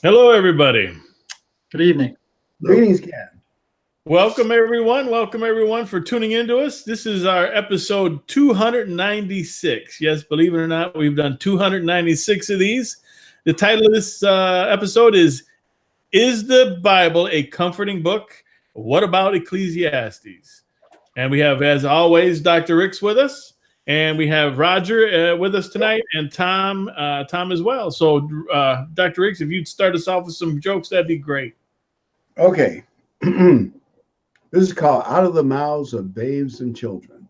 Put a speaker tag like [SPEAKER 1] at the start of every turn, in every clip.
[SPEAKER 1] Hello, everybody.
[SPEAKER 2] Good evening.
[SPEAKER 3] Greetings, Ken.
[SPEAKER 1] Welcome, everyone. Welcome, everyone, for tuning into us. This is our episode 296. Yes, believe it or not, we've done 296 of these. The title of this episode is the Bible a Comforting Book? What about Ecclesiastes? And we have, as always, Dr. Rick's with us. And we have Roger with us tonight, and Tom as well. So, Dr. Ricks, if you'd start us off with some jokes, that'd be great.
[SPEAKER 3] Okay. This is called Out of the Mouths of Babes and Children.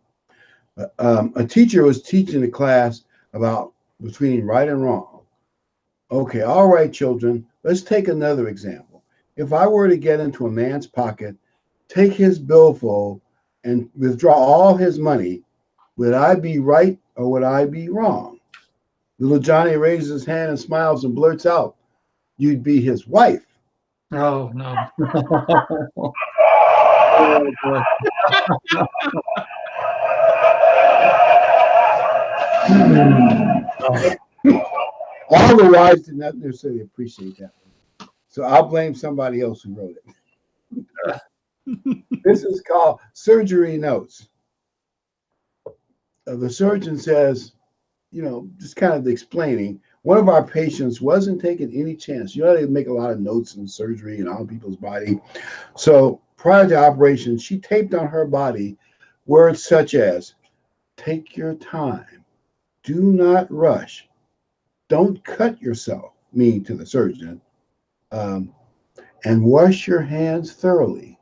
[SPEAKER 3] A teacher was teaching a class about between right and wrong. Okay, all right, children, let's take another example. If I were to get into a man's pocket, take his billfold, and withdraw all his money, would I be right or would I be wrong? Little Johnny raises his hand and smiles and blurts out, "You'd be his wife."
[SPEAKER 2] Oh, no. Oh, boy.
[SPEAKER 3] All the wives did not necessarily appreciate that one. So I'll blame somebody else who wrote it. This is called surgery notes. The surgeon says, just kind of explaining, one of our patients wasn't taking any chance. They make a lot of notes in surgery and on people's body. So prior to operation, she taped on her body words such as, "Take your time, do not rush, don't cut yourself," meaning to the surgeon, and wash your hands thoroughly.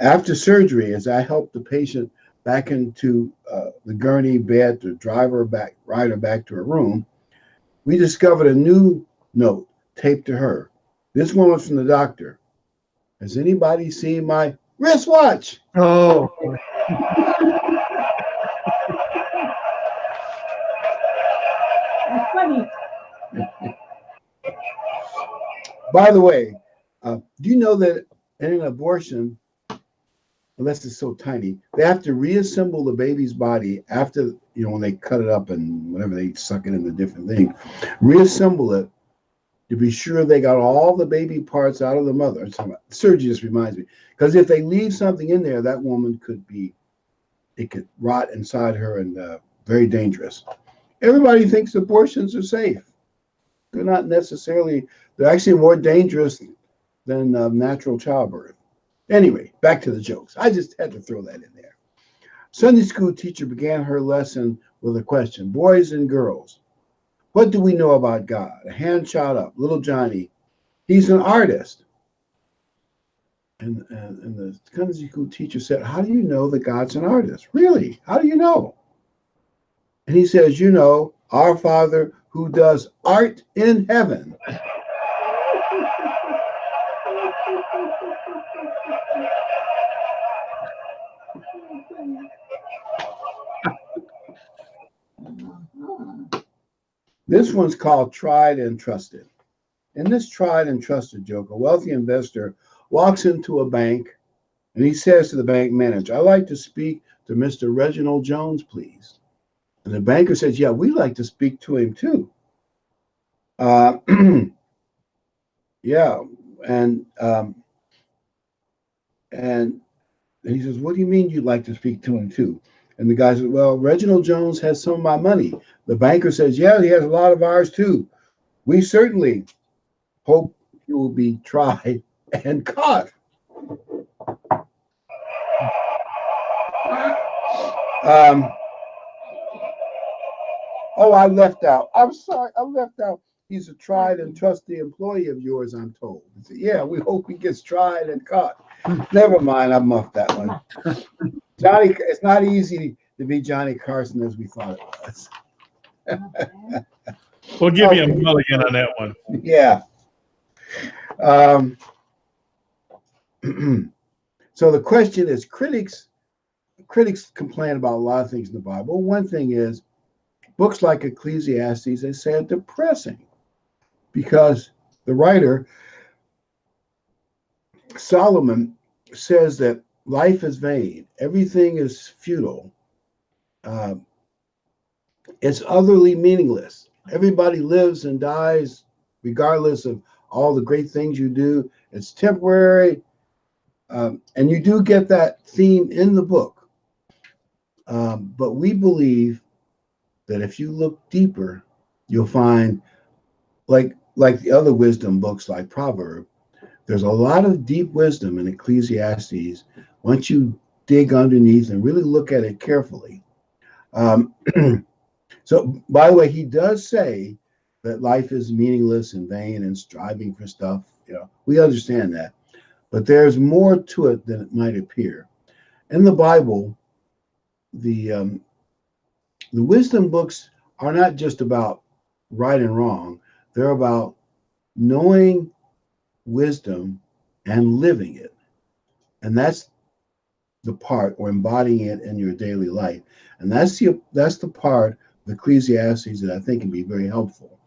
[SPEAKER 3] After surgery, as I helped the patient back into the gurney bed to ride her back to her room, we discovered a new note taped to her. This one was from the doctor. "Has anybody seen my wristwatch?"
[SPEAKER 2] Oh.
[SPEAKER 4] That's funny.
[SPEAKER 3] By the way, do you know that in an abortion, unless it's so tiny, they have to reassemble the baby's body after, when they cut it up and whenever they suck it in the different thing, reassemble it to be sure they got all the baby parts out of the mother. Surgery just reminds me, because if they leave something in there, that woman it could rot inside her and very dangerous. Everybody thinks abortions are safe. They're not necessarily, they're actually more dangerous than natural childbirth. Anyway, back to the jokes. I just had to throw that in there. Sunday school teacher began her lesson with a question. "Boys and girls, what do we know about God?" A hand shot up. Little Johnny, "He's an artist." And the Sunday school teacher said, "How do you know that God's an artist? Really? How do you know?" And he says, "Our Father who does art in heaven." This one's called Tried and Trusted. In this tried and trusted joke, a wealthy investor walks into a bank and he says to the bank manager, "I'd like to speak to Mr. Reginald Jones, please." And the banker says, "Yeah, we'd like to speak to him too." Yeah, and he says, "What do you mean you'd like to speak to him too?" And the guy says, "Well, Reginald Jones has some of my money." The banker says, "Yeah, he has a lot of ours too. We certainly hope he will be tried and caught." I left out. I'm sorry, I left out. "He's a tried and trusted employee of yours, I'm told." He said, "Yeah, we hope he gets tried and caught." Never mind, I muffed that one. Johnny, it's not easy to be Johnny Carson as we thought it was.
[SPEAKER 1] We'll give you a mulligan on that one.
[SPEAKER 3] Yeah. So the question is, critics complain about a lot of things in the Bible. One thing is, books like Ecclesiastes, they say, are depressing because the writer, Solomon, says that life is vain, everything is futile, it's utterly meaningless. Everybody lives and dies regardless of all the great things you do. It's temporary. And you do get that theme in the book. But we believe that if you look deeper, you'll find, like the other wisdom books like Proverbs, there's a lot of deep wisdom in Ecclesiastes once you dig underneath and really look at it carefully. So, by the way, he does say that life is meaningless and vain and striving for stuff. We understand that. But there's more to it than it might appear. In the Bible, the wisdom books are not just about right and wrong. They're about knowing wisdom and living it. And that's the part, or embodying it in your daily life. And that's the part of Ecclesiastes that I think can be very helpful.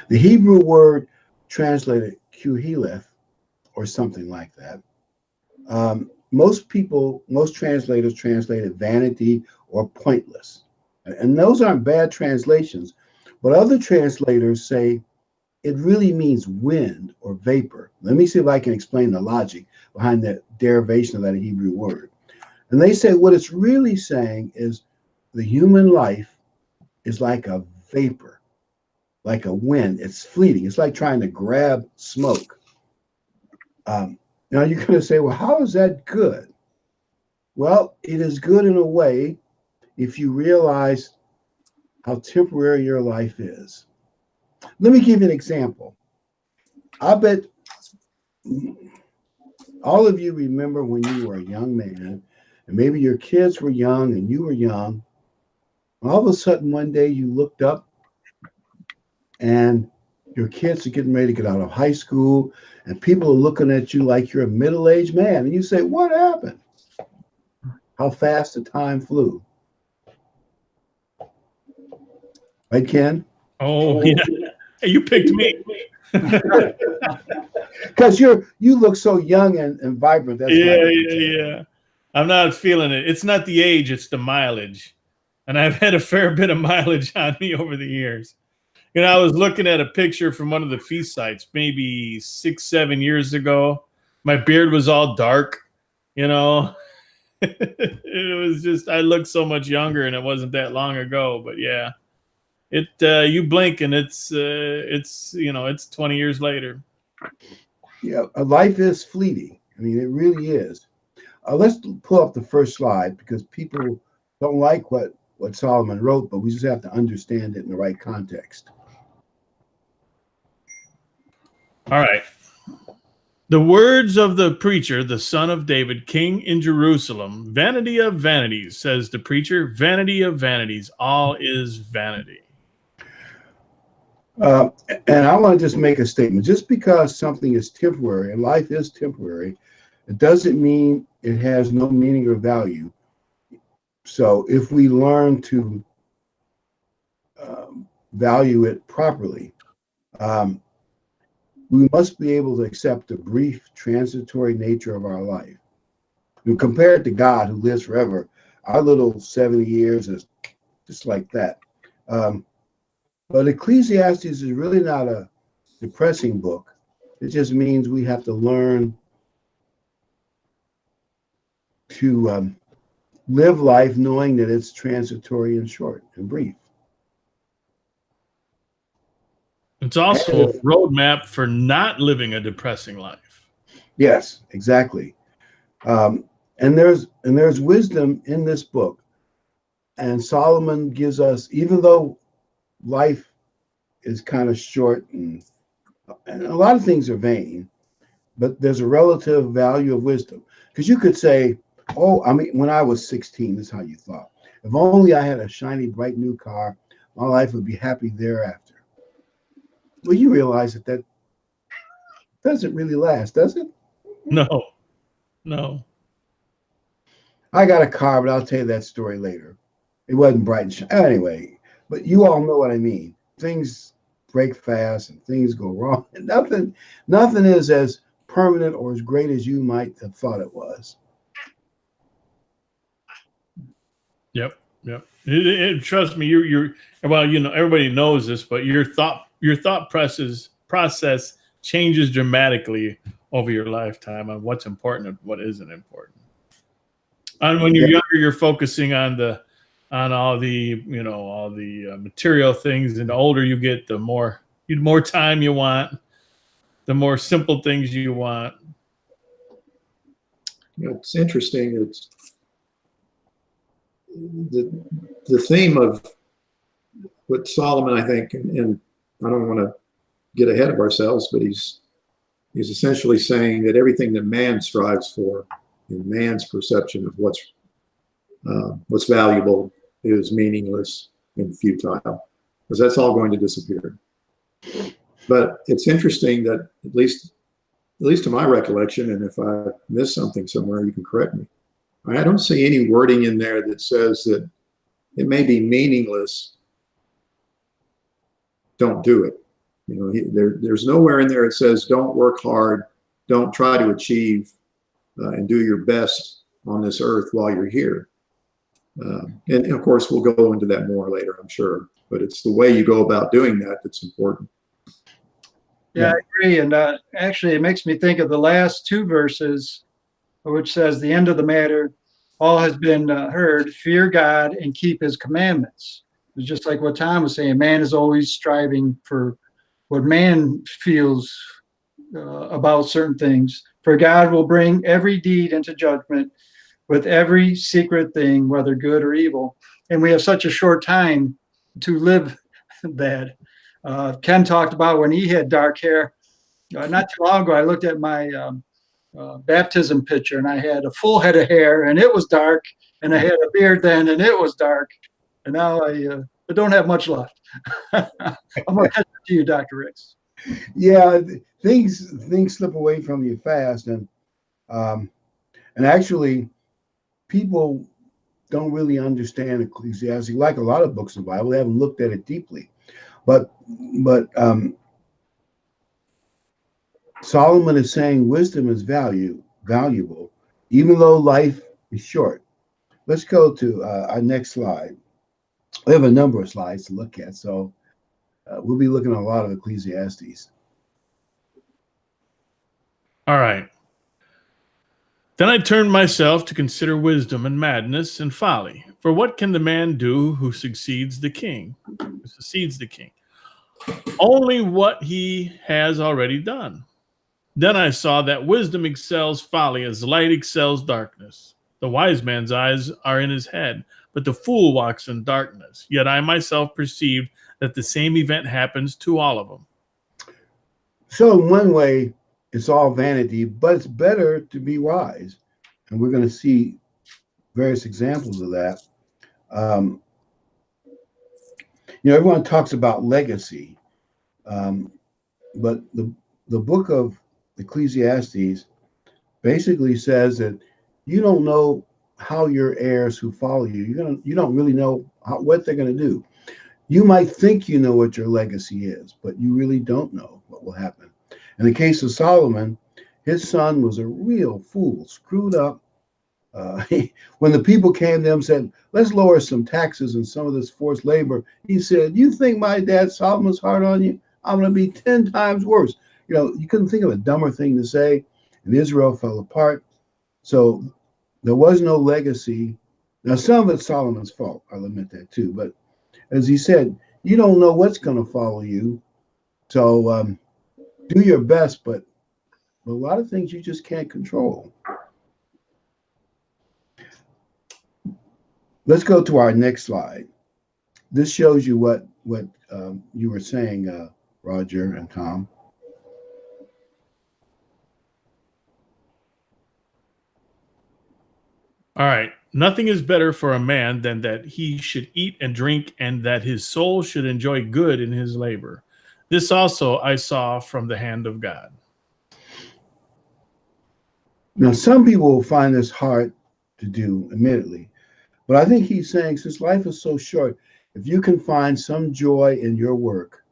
[SPEAKER 3] The Hebrew word translated kuheleth, or something like that. Most translators translate it vanity or pointless. And those aren't bad translations, but other translators say it really means wind or vapor. Let me see if I can explain the logic behind the derivation of that Hebrew word. And they say what it's really saying is the human life is like a vapor, like a wind. It's fleeting. It's like trying to grab smoke. Now you're going to say, well, how is that good? Well, it is good in a way if you realize how temporary your life is. Let me give you an example. I bet all of you remember when you were a young man, and maybe your kids were young and you were young. All of a sudden, one day you looked up and your kids are getting ready to get out of high school, and people are looking at you like you're a middle-aged man. And you say, what happened? How fast the time flew. Right, Ken?
[SPEAKER 1] Oh, yeah. Hey, you picked me.
[SPEAKER 3] Because you look so young and vibrant. That's
[SPEAKER 1] Yeah. I'm not feeling it. It's not the age, it's the mileage. And I've had a fair bit of mileage on me over the years. I was looking at a picture from one of the feast sites maybe 6-7 years ago. My beard was all dark, It was just, I looked so much younger, and it wasn't that long ago. But yeah, you blink and it's 20 years later.
[SPEAKER 3] Yeah, life is fleeting. I mean, it really is. Let's pull up the first slide, because people don't like what Solomon wrote, but we just have to understand it in the right context.
[SPEAKER 1] All right. The words of the preacher, the son of David, king in Jerusalem. Vanity of vanities, says the preacher. Vanity of vanities. All is vanity.
[SPEAKER 3] And I want to just make a statement. Just because something is temporary, and life is temporary, it doesn't mean it has no meaning or value. So if we learn to value it properly, we must be able to accept the brief, transitory nature of our life. And compared to God, who lives forever, our little 70 years is just like that. But Ecclesiastes is really not a depressing book. It just means we have to learn to live life knowing that it's transitory and short and brief.
[SPEAKER 1] It's also a roadmap for not living a depressing life.
[SPEAKER 3] Yes, exactly. And there's wisdom in this book. And Solomon gives us, even though life is kind of short and a lot of things are vain, but there's a relative value of wisdom. Because you could say, oh, I mean, when I was 16, this is how you thought. If only I had a shiny, bright new car, my life would be happy thereafter. Well, you realize that doesn't really last, does it?
[SPEAKER 1] No.
[SPEAKER 3] I got a car, but I'll tell you that story later. It wasn't bright and shiny. Anyway, but you all know what I mean. Things break fast and things go wrong. And nothing is as permanent or as great as you might have thought it was.
[SPEAKER 1] Yep. Trust me, you're well. Everybody knows this, but your thought process changes dramatically over your lifetime on what's important and what isn't important. And when you're younger, you're focusing on all the material things, and the older you get, the more time you want, the more simple things you want.
[SPEAKER 5] It's interesting. It's the theme of what Solomon, I think, and I don't want to get ahead of ourselves, but he's essentially saying that everything that man strives for, in man's perception of what's valuable, is meaningless and futile, because that's all going to disappear. But it's interesting that at least to my recollection, and if I missed something somewhere, you can correct me, I don't see any wording in there that says that it may be meaningless, don't do it. There's nowhere in there it says don't work hard, don't try to achieve and do your best on this earth while you're here. And of course, we'll go into that more later, I'm sure. But it's the way you go about doing that that's important.
[SPEAKER 2] Yeah, I agree. And actually, it makes me think of the last two verses, which says, the end of the matter, all has been heard, fear God and keep his commandments. It's just like what Tom was saying. Man is always striving for what man feels about certain things. For God will bring every deed into judgment with every secret thing, whether good or evil. And we have such a short time to live that. Ken talked about when he had dark hair. Not too long ago, I looked at my baptism picture, and I had a full head of hair, and it was dark, and I had a beard then, and it was dark. And now I don't have much left. I'm going to catch it to you, Dr. Ricks.
[SPEAKER 3] Yeah, things slip away from you fast, and actually, people don't really understand Ecclesiastes. Like a lot of books of the Bible, they haven't looked at it deeply. But Solomon is saying wisdom is valuable, even though life is short. Let's go to our next slide. We have a number of slides to look at, so we'll be looking at a lot of Ecclesiastes.
[SPEAKER 1] All right. Then I turned myself to consider wisdom and madness and folly. For what can the man do who succeeds the king? Only what he has already done. Then I saw that wisdom excels folly as light excels darkness. The wise man's eyes are in his head, but the fool walks in darkness. Yet I myself perceived that the same event happens to all of them.
[SPEAKER 3] So in one way, it's all vanity, but it's better to be wise. And we're going to see various examples of that. Everyone talks about legacy, but the book of Ecclesiastes basically says that you don't know how your heirs who follow you, you don't really know what they're going to do. You might think you know what your legacy is, but you really don't know what will happen. In the case of Solomon, his son was a real fool, screwed up. When the people came to him and said, let's lower some taxes and some of this forced labor, he said, you think my dad Solomon's hard on you? I'm going to be 10 times worse. You couldn't think of a dumber thing to say, and Israel fell apart. So there was no legacy. Now, some of it's Solomon's fault. I'll admit that too. But as he said, you don't know what's going to follow you. So do your best, but a lot of things you just can't control. Let's go to our next slide. This shows you what you were saying, Roger and Tom.
[SPEAKER 1] All right. Nothing is better for a man than that he should eat and drink, and that his soul should enjoy good in his labor. This also I saw from the hand of God.
[SPEAKER 3] Now, some people will find this hard to do, admittedly. But I think he's saying, since life is so short, if you can find some joy in your work,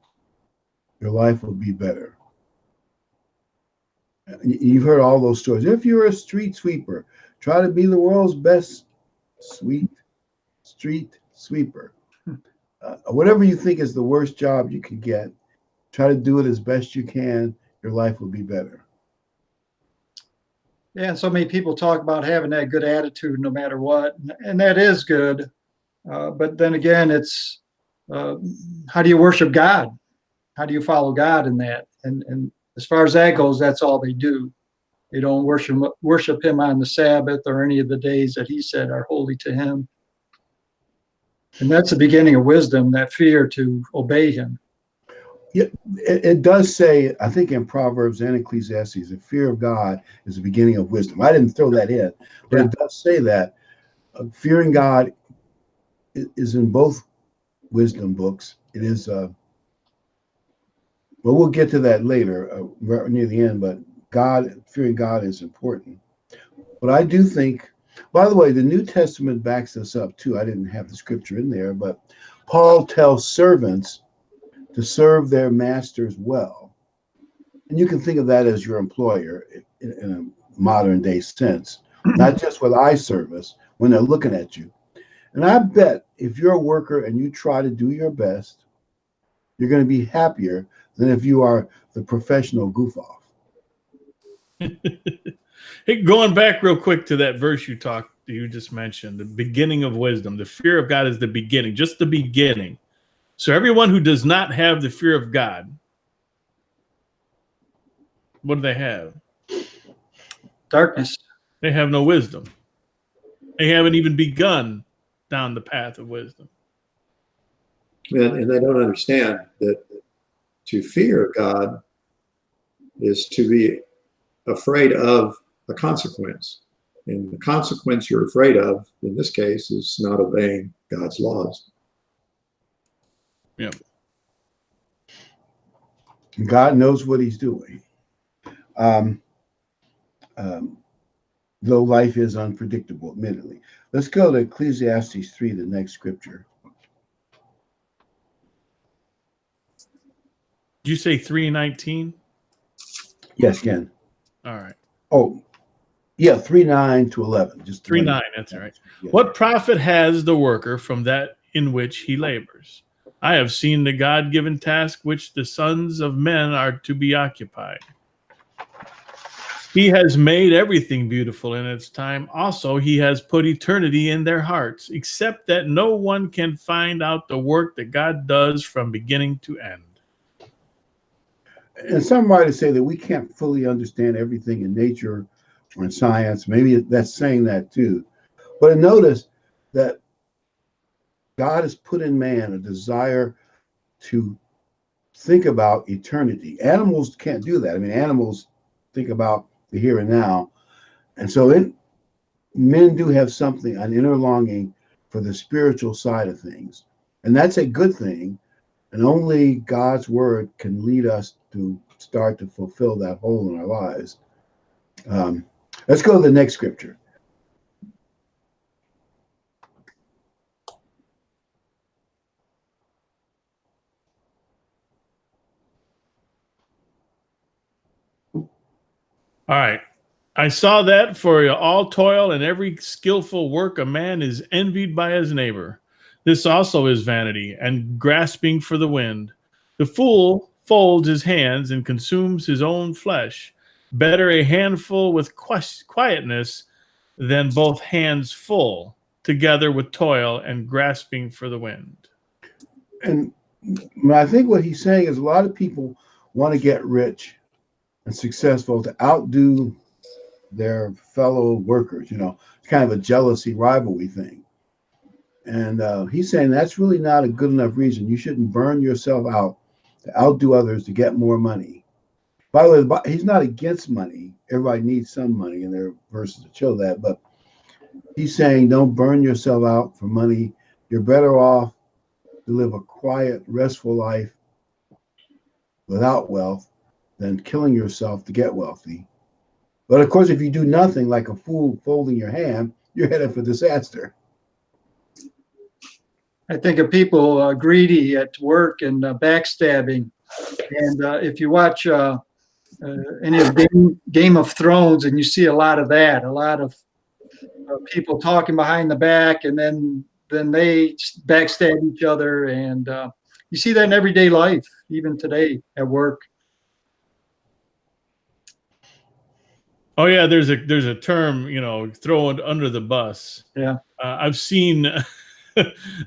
[SPEAKER 3] your life will be better. You've heard all those stories. If you're a street sweeper, try to be the world's best street sweeper. Whatever you think is the worst job you could get, Try to do it as best you can. Your life will be better.
[SPEAKER 2] Yeah, and so many people talk about having that good attitude no matter what, and that is good. But then again, it's how do you worship God? How do you follow God in that? And as far as that goes, that's all they do. They don't worship Him on the Sabbath or any of the days that He said are holy to Him. And that's the beginning of wisdom, that fear to obey Him.
[SPEAKER 3] Yeah, it does say, I think in Proverbs and Ecclesiastes, the fear of God is the beginning of wisdom. I didn't throw that in, but it does say that fearing God is in both wisdom books. It is, well, we'll get to that later, near the end, but fearing God is important. But I do think, by the way, the New Testament backs this up too. I didn't have the scripture in there, but Paul tells servants to serve their masters well. And you can think of that as your employer in a modern day sense, not just with eye service when they're looking at you. And I bet if you're a worker and you try to do your best, you're going to be happier than if you are the professional goof off.
[SPEAKER 1] Hey, going back real quick to that verse you just mentioned, the beginning of wisdom. The fear of God is the beginning, just the beginning. So everyone who does not have the fear of God, what do they have?
[SPEAKER 2] Darkness.
[SPEAKER 1] They have no wisdom. They haven't even begun down the path of wisdom.
[SPEAKER 5] And they don't understand that to fear God is to be afraid of a consequence. And the consequence you're afraid of, in this case, is not obeying God's laws.
[SPEAKER 1] Yeah.
[SPEAKER 3] God knows what He's doing. Though life is unpredictable, admittedly. Let's go to Ecclesiastes 3, the next scripture.
[SPEAKER 1] Did you say 3:19?
[SPEAKER 3] Yes, Ken.
[SPEAKER 1] All right.
[SPEAKER 3] Oh, yeah, 3:9 to 11. Just
[SPEAKER 1] 3:9, that's all right.
[SPEAKER 3] Yeah.
[SPEAKER 1] What profit has the worker from that in which he labors? I have seen the God-given task which the sons of men are to be occupied. He has made everything beautiful in its time. Also, He has put eternity in their hearts, except that no one can find out the work that God does from beginning to end.
[SPEAKER 3] And some writers say that we can't fully understand everything in nature or in science. Maybe that's saying that too. But notice that God has put in man a desire to think about eternity. Animals can't do that. I mean, animals think about the here and now. And so men do have an inner longing for the spiritual side of things. And that's a good thing. And only God's word can lead us to start to fulfill that hole in our lives. Let's go to the next scripture.
[SPEAKER 1] All right. I saw that for all toil and every skillful work, a man is envied by his neighbor. This also is vanity and grasping for the wind. The fool folds his hands and consumes his own flesh. Better a handful with quietness than both hands full, together with toil and grasping for the wind.
[SPEAKER 3] And I think what he's saying is a lot of people want to get rich and successful to outdo their fellow workers. It's kind of a jealousy, rivalry thing. And he's saying that's really not a good enough reason. You shouldn't burn yourself out to outdo others to get more money. By the way, he's not against money. Everybody needs some money, and there are verses that show that. But he's saying don't burn yourself out for money. You're better off to live a quiet, restful life without wealth than killing yourself to get wealthy. But of course, if you do nothing like a fool folding your hand, you're headed for disaster.
[SPEAKER 2] I think of people greedy at work and backstabbing. And if you watch any of Game of Thrones, and you see a lot of that, a lot of people talking behind the back, and then they backstab each other. And you see that in everyday life, even today at work.
[SPEAKER 1] Oh yeah, there's a term, you know, throw it under the bus.
[SPEAKER 2] Yeah.
[SPEAKER 1] I've seen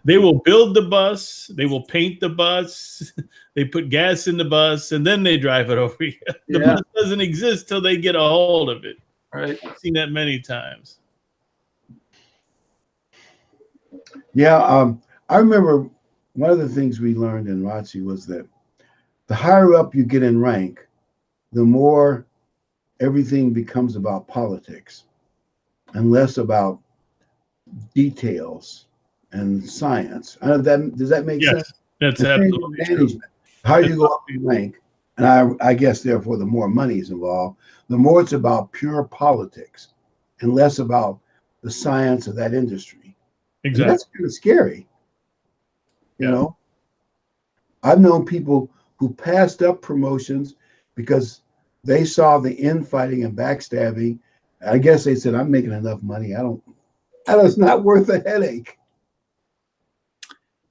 [SPEAKER 1] they will build the bus, they will paint the bus, they put gas in the bus, and then they drive it over here. The
[SPEAKER 2] Yeah.
[SPEAKER 1] bus doesn't exist till they get a hold of it.
[SPEAKER 2] Right.
[SPEAKER 1] I've seen that many times.
[SPEAKER 3] Yeah, I remember one of the things we learned in ROTC was that the higher up you get in rank, the more everything becomes about politics and less about details and science. I don't know if does that make
[SPEAKER 1] Yes,
[SPEAKER 3] sense?
[SPEAKER 1] that's
[SPEAKER 3] The same
[SPEAKER 1] absolutely
[SPEAKER 3] with
[SPEAKER 1] true.
[SPEAKER 3] management. How you go up in rank, and I guess therefore the more money is involved, the more it's about pure politics and less about the science of that industry.
[SPEAKER 1] Exactly.
[SPEAKER 3] And that's kind of scary. You
[SPEAKER 1] Yeah.
[SPEAKER 3] know, I've known people who passed up promotions because they saw the infighting and backstabbing. I guess they said, "I'm making enough money. It's not worth a headache."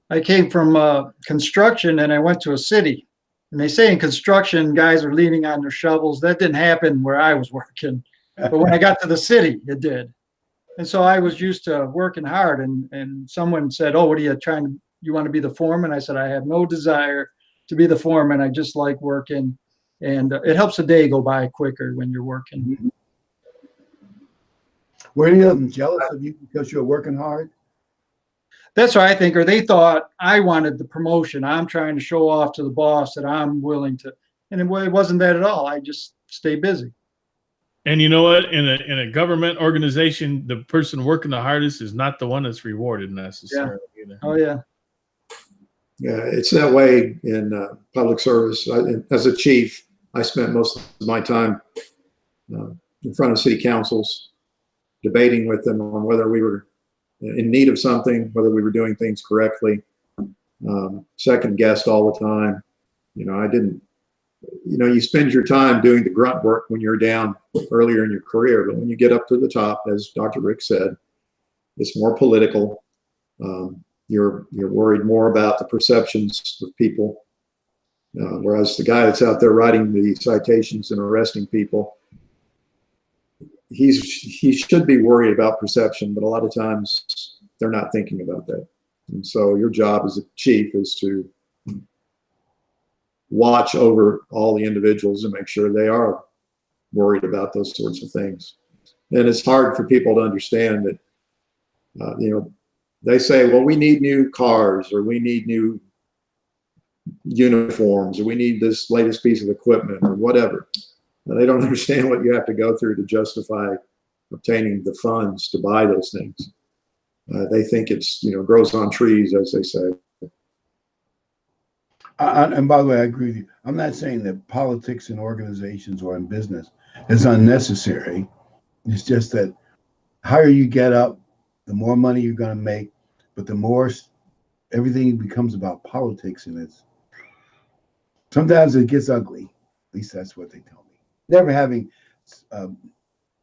[SPEAKER 2] I came from construction and I went to a city. And they say in construction, guys are leaning on their shovels. That didn't happen where I was working. But when I got to the city, it did. And so I was used to working hard. And someone said, "Oh, what are you trying to, you want to be the foreman?" I said, "I have no desire to be the foreman. I just like working." And it helps the day go by quicker when you're working.
[SPEAKER 3] Were any of them jealous of you because you're working hard?
[SPEAKER 2] That's what I think. Or they thought I wanted the promotion. I'm trying to show off to the boss that I'm willing to. And it wasn't that at all. I just stay busy.
[SPEAKER 1] And you know what? In a government organization, the person working the hardest is not the one that's rewarded necessarily.
[SPEAKER 2] Yeah.
[SPEAKER 1] Either.
[SPEAKER 2] Oh, yeah.
[SPEAKER 5] Yeah, it's that way in public service. As a chief, I spent most of my time in front of city councils, debating with them on whether we were in need of something, whether we were doing things correctly. Second guessed all the time. You know, I didn't. You know, you spend your time doing the grunt work when you're down earlier in your career, but when you get up to the top, as Dr. Rick said, it's more political. You're worried more about the perceptions of people, whereas the guy that's out there writing the citations and arresting people, he should be worried about perception, but a lot of times they're not thinking about that. And so your job as a chief is to watch over all the individuals and make sure they are worried about those sorts of things. And it's hard for people to understand that, you know, they say, well, we need new cars, or we need new uniforms, or we need this latest piece of equipment, or whatever. And they don't understand what you have to go through to justify obtaining the funds to buy those things. They think it's, you know, grows on trees, as they say.
[SPEAKER 3] And by the way, I agree with you. I'm not saying that politics in organizations or in business is unnecessary. It's just that the higher you get up, the more money you're going to make, but the more everything becomes about politics, and sometimes it gets ugly. At least that's what they tell me. Never having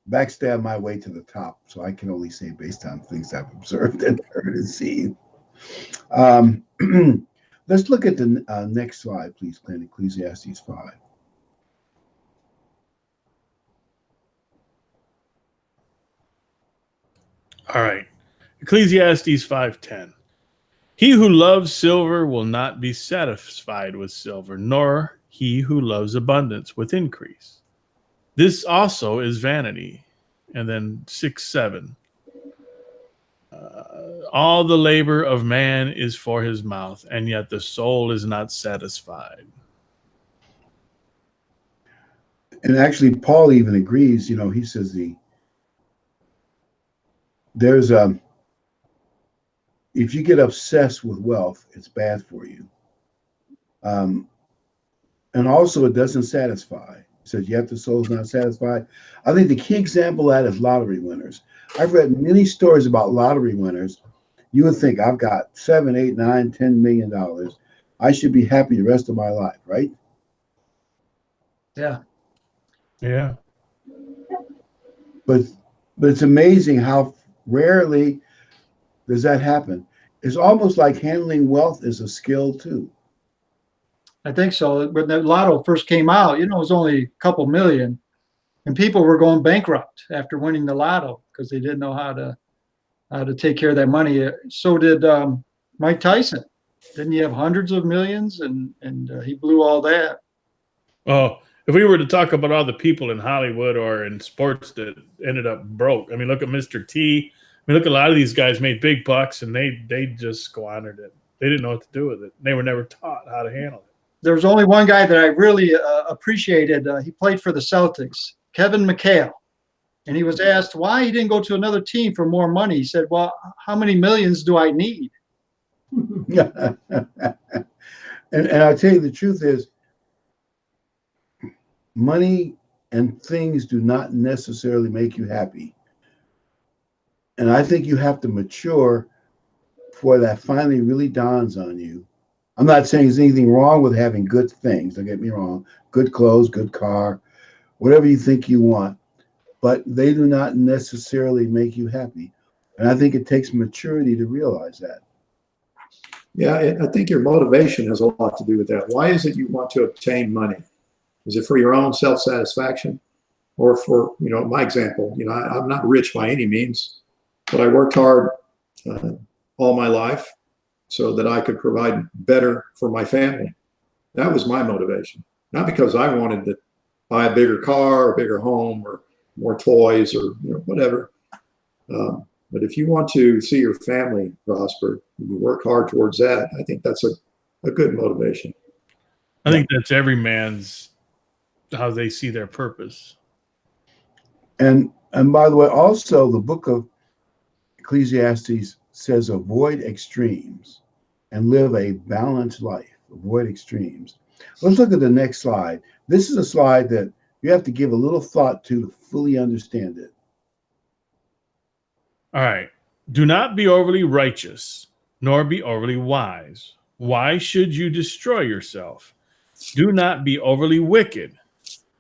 [SPEAKER 3] backstab my way to the top, so I can only say based on things I've observed and heard and seen. Let's look at the next slide, please, Clint. Ecclesiastes 5.
[SPEAKER 1] All right. Ecclesiastes 5:10. He who loves silver will not be satisfied with silver, nor he who loves abundance with increase. This also is vanity. And then 6:7. All the labor of man is for his mouth, and yet the soul is not satisfied.
[SPEAKER 3] And actually, Paul even agrees. You know, he says there's if you get obsessed with wealth, it's bad for you. And also, it doesn't satisfy. It says, yet the soul's not satisfied. I think the key example of that is lottery winners. I've read many stories about lottery winners. You would think, I've got $7, $8, $9, $10 million. I should be happy the rest of my life, right?
[SPEAKER 2] Yeah.
[SPEAKER 1] Yeah.
[SPEAKER 3] But it's amazing how rarely does that happen. It's almost like handling wealth is a skill too.
[SPEAKER 2] I think so. When the lotto first came out, it was only a couple million, and people were going bankrupt after winning the lotto because they didn't know how to take care of that money. So did Mike Tyson. Didn't he have hundreds of millions, and he blew all that?
[SPEAKER 1] Oh, if we were to talk about all the people in Hollywood or in sports that ended up broke, I mean, look at Mr. T. I mean, look, a lot of these guys made big bucks, and they just squandered it. They didn't know what to do with it. They were never taught how to handle it.
[SPEAKER 2] There was only one guy that I really appreciated. He played for the Celtics, Kevin McHale. And he was asked why he didn't go to another team for more money. He said, well, how many millions do I need?
[SPEAKER 3] and I'll tell you the truth is, money and things do not necessarily make you happy. And I think you have to mature before that finally really dawns on you. I'm not saying there's anything wrong with having good things, don't get me wrong, good clothes, good car, whatever you think you want, but they do not necessarily make you happy. And I think it takes maturity to realize that.
[SPEAKER 5] Yeah, I think your motivation has a lot to do with that. Why is it you want to obtain money? Is it for your own self-satisfaction? Or for, my example, I'm not rich by any means, but I worked hard all my life so that I could provide better for my family. That was my motivation. Not because I wanted to buy a bigger car or a bigger home or more toys or whatever. But if you want to see your family prosper, you work hard towards that. I think that's a good motivation.
[SPEAKER 1] I think that's every man's, how they see their purpose.
[SPEAKER 3] And by the way, also the book of Ecclesiastes says avoid extremes and live a balanced life. Avoid extremes. Let's look at the next slide. This is a slide that you have to give a little thought to fully understand it.
[SPEAKER 1] All right. Do not be overly righteous, nor be overly wise. Why should you destroy yourself? Do not be overly wicked,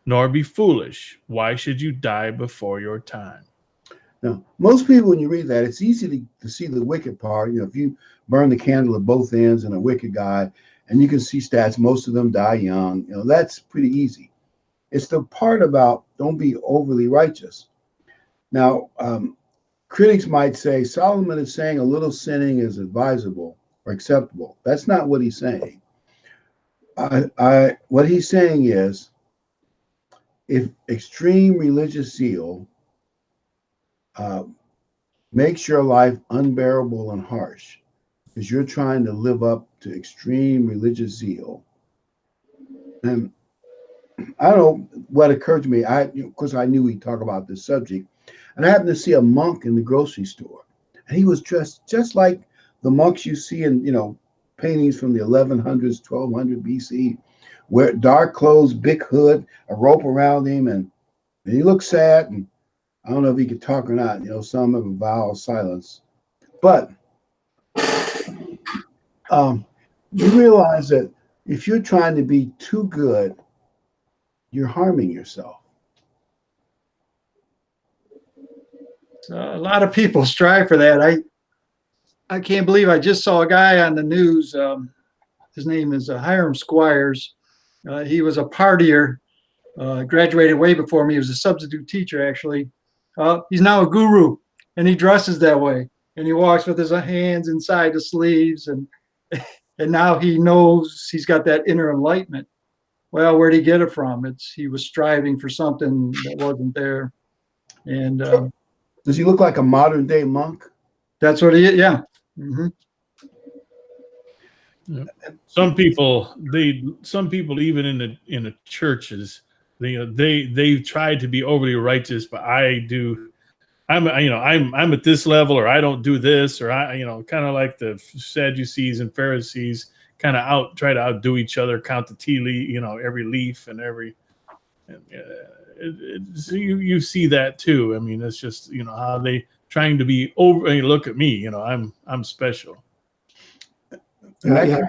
[SPEAKER 1] nor be foolish. Why should you die before your time?
[SPEAKER 3] Now, most people, when you read that, it's easy to see the wicked part. If you burn the candle at both ends and a wicked guy, and you can see stats, most of them die young. That's pretty easy. It's the part about don't be overly righteous. Now, critics might say Solomon is saying a little sinning is advisable or acceptable. That's not what he's saying. What he's saying is, if extreme religious zeal makes your life unbearable and harsh, because you're trying to live up to extreme religious zeal. And I don't know what occurred to me. Of course, I knew we'd talk about this subject, and I happened to see a monk in the grocery store, and he was dressed just like the monks you see in paintings from the 1100s, 1200 BC, wear dark clothes, big hood, a rope around him, and he looked sad. And I don't know if he could talk or not. Some have a vow of silence, but you realize that if you're trying to be too good, you're harming yourself.
[SPEAKER 2] A lot of people strive for that. I can't believe I just saw a guy on the news. His name is Hiram Squires. He was a partier, graduated way before me. He was a substitute teacher, actually. He's now a guru, and he dresses that way. And he walks with his hands inside the sleeves, and now he knows he's got that inner enlightenment. Well, where'd he get it from? He was striving for something that wasn't there. And
[SPEAKER 3] does he look like a modern day monk?
[SPEAKER 2] That's what he is. Yeah. Mm-hmm.
[SPEAKER 1] Yeah. Some people even in the churches, they try to be overly righteous, but I'm at this level, or I don't do this, or kind of like the Sadducees and Pharisees kind of try to outdo each other, count the tea leaf, every leaf and every. So you see that too. I mean, it's just how they trying to be over. Look at me, I'm special.
[SPEAKER 5] Yeah,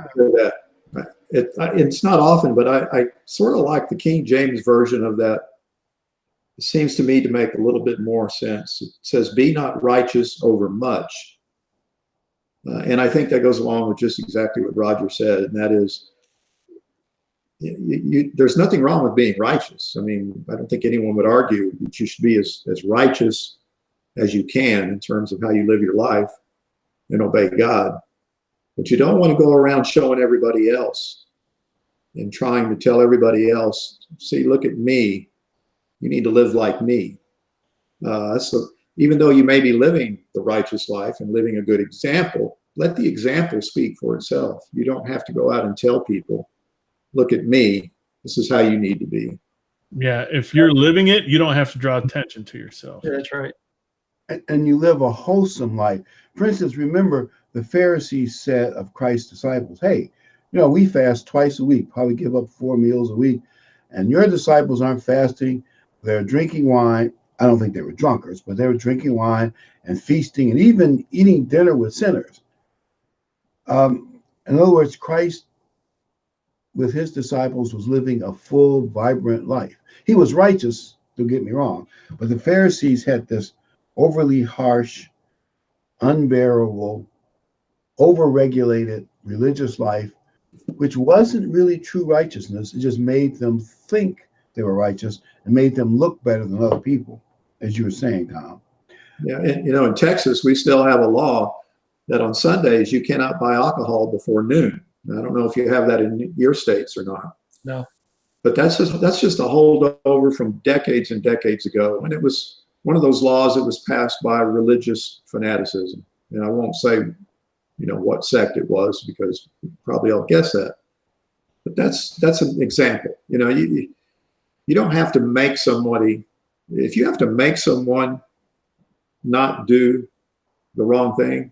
[SPEAKER 5] it's not often, but I sort of like the King James version of that. It seems to me to make a little bit more sense. It says, "Be not righteous over much," and I think that goes along with just exactly what Roger said, and that is, there's nothing wrong with being righteous. I mean, I don't think anyone would argue that you should be as righteous as you can in terms of how you live your life and obey God. But you don't want to go around showing everybody else and trying to tell everybody else, see, look at me. You need to live like me. So even though you may be living the righteous life and living a good example, let the example speak for itself. You don't have to go out and tell people, look at me. This is how you need to be.
[SPEAKER 1] Yeah. If you're living it, you don't have to draw attention to yourself.
[SPEAKER 2] Yeah, that's right.
[SPEAKER 3] And you live a wholesome life. For instance, remember the Pharisees said of Christ's disciples, hey, we fast twice a week, probably give up 4 meals a week, and your disciples aren't fasting. They're drinking wine. I don't think they were drunkards, but they were drinking wine and feasting and even eating dinner with sinners. In other words, Christ with his disciples was living a full, vibrant life. He was righteous, don't get me wrong, but the Pharisees had this overly harsh, unbearable, overregulated religious life, which wasn't really true righteousness. It just made them think they were righteous and made them look better than other people, as you were saying, Tom.
[SPEAKER 5] Yeah, and in Texas, we still have a law that on Sundays you cannot buy alcohol before noon. I don't know if you have that in your states or not.
[SPEAKER 2] No.
[SPEAKER 5] But that's just a holdover from decades and decades ago. And it was one of those laws that was passed by religious fanaticism. And I won't say, what sect it was, because you probably all guess that. But that's an example. You don't have to make somebody, if you have to make someone not do the wrong thing,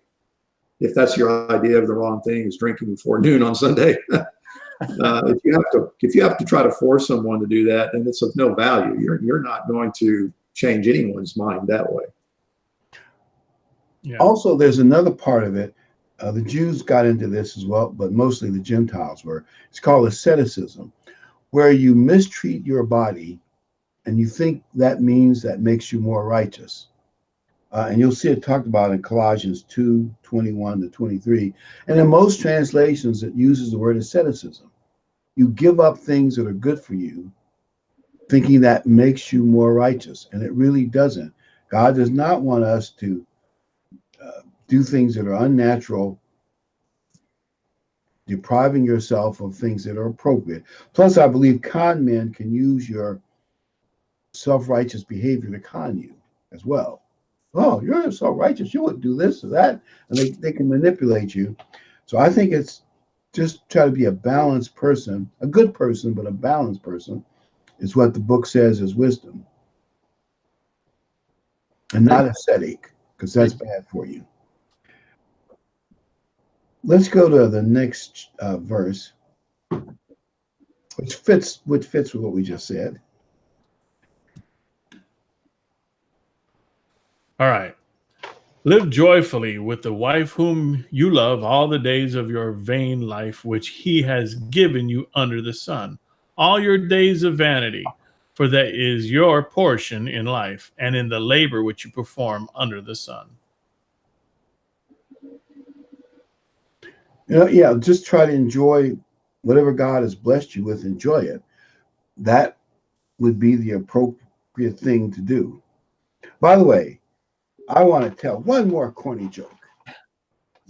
[SPEAKER 5] if that's your idea of the wrong thing is drinking before noon on Sunday, if you have to try to force someone to do that, then it's of no value. You're not going to change anyone's mind that way.
[SPEAKER 1] Yeah.
[SPEAKER 3] Also, there's another part of it. The Jews got into this as well, but mostly the Gentiles were. It's called asceticism, where you mistreat your body and you think that means that makes you more righteous. And you'll see it talked about in Colossians 2:21-23. And in most translations, it uses the word asceticism. You give up things that are good for you, thinking that makes you more righteous. And it really doesn't. God does not want us to do things that are unnatural, depriving yourself of things that are appropriate. Plus, I believe con men can use your self-righteous behavior to con you as well. Oh, you're so righteous, you wouldn't do this or that. And they can manipulate you. So I think it's just try to be a balanced person, a good person, but a balanced person is what the book says is wisdom. And not ascetic, because that's bad for you. Let's go to the next verse, which fits with what we just said.
[SPEAKER 1] All right. Live joyfully with the wife whom you love all the days of your vain life, which he has given you under the sun. All your days of vanity, for that is your portion in life and in the labor which you perform under the sun.
[SPEAKER 3] Yeah, just try to enjoy whatever God has blessed you with, enjoy it. That would be the appropriate thing to do. By the way, I want to tell one more corny joke.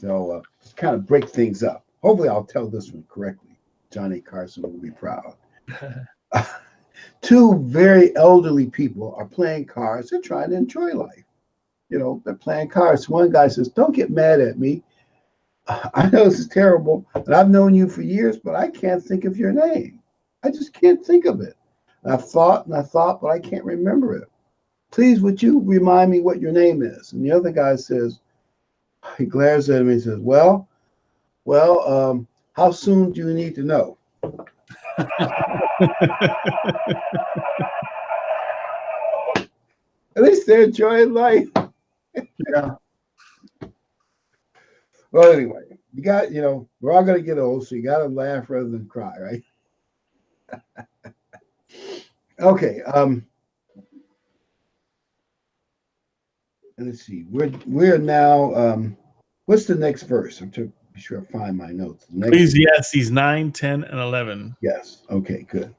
[SPEAKER 3] So just kind of break things up. Hopefully I'll tell this one correctly. Johnny Carson will be proud. Two very elderly people are playing cards. They're trying to enjoy life. They're playing cards. One guy says, don't get mad at me. I know this is terrible, and I've known you for years, but I can't think of your name. I just can't think of it. And I've thought, but I can't remember it. Please, would you remind me what your name is? And the other guy says, he glares at him and says, well, how soon do you need to know? At least they're enjoying life.
[SPEAKER 2] Yeah.
[SPEAKER 3] Well, anyway, you got, we're all going to get old, so you got to laugh rather than cry, right? Okay. Let's see. We're now. What's the next verse? I'm be sure I find my notes. Next,
[SPEAKER 1] Ecclesiastes 9, 10, and 11.
[SPEAKER 3] yes. Okay, good.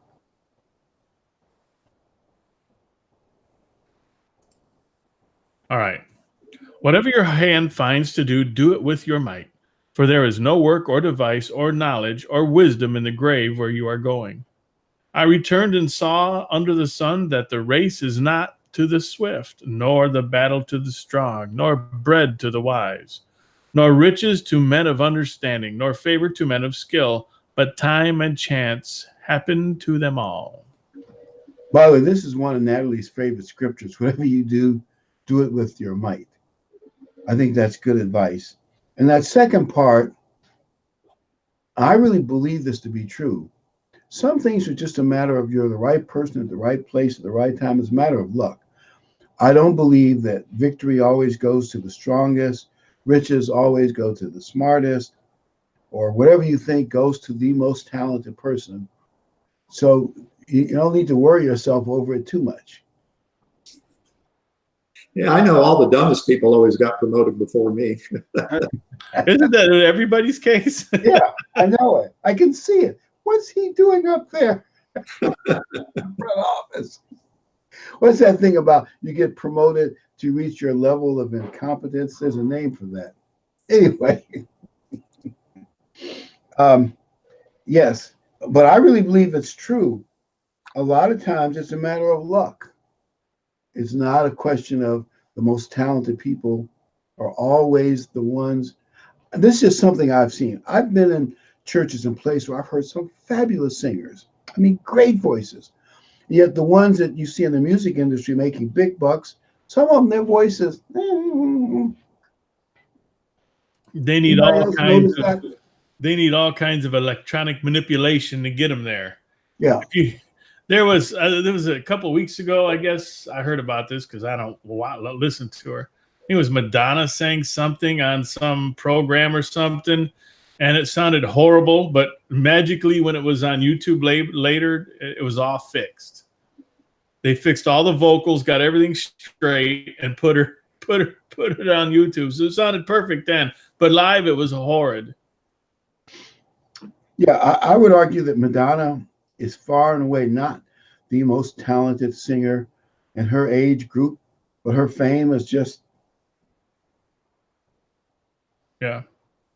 [SPEAKER 1] All right. Whatever your hand finds to do, do it with your might. For there is no work or device or knowledge or wisdom in the grave where you are going. I returned and saw under the sun that the race is not to the swift, nor the battle to the strong, nor bread to the wise, nor riches to men of understanding, nor favor to men of skill, but time and chance happen to them all.
[SPEAKER 3] By the way, this is one of Natalie's favorite scriptures. Whatever you do, do it with your might. I think that's good advice. And that second part, I really believe this to be true. Some things are just a matter of you're the right person at the right place at the right time. It's a matter of luck. I don't believe that victory always goes to the strongest, riches always go to the smartest, or whatever you think goes to the most talented person. So you don't need to worry yourself over it too much.
[SPEAKER 5] Yeah, I know all the dumbest people always got promoted before me.
[SPEAKER 1] Isn't that everybody's case?
[SPEAKER 3] Yeah, I know it. I can see it. What's he doing up there? Front office. What's that thing about you get promoted to reach your level of incompetence? There's a name for that. Anyway, yes, but I really believe it's true. A lot of times it's a matter of luck. It's not a question of the most talented people are always the ones. This is just something I've seen. I've been in churches and places where I've heard some fabulous singers. I mean, great voices. Yet the ones that you see in the music industry making big bucks, some of them, their voices.
[SPEAKER 1] They need they need all kinds of electronic manipulation to get them there.
[SPEAKER 3] Yeah.
[SPEAKER 1] There was a couple of weeks ago, I guess I heard about this because I don't listen to her. It was Madonna saying something on some program or something, and it sounded horrible. But magically, when it was on YouTube later, it was all fixed. They fixed all the vocals, got everything straight, and put it on YouTube. So it sounded perfect then, but live it was horrid.
[SPEAKER 3] Yeah, I would argue that Madonna is far and away not the most talented singer in her age group, but her fame is just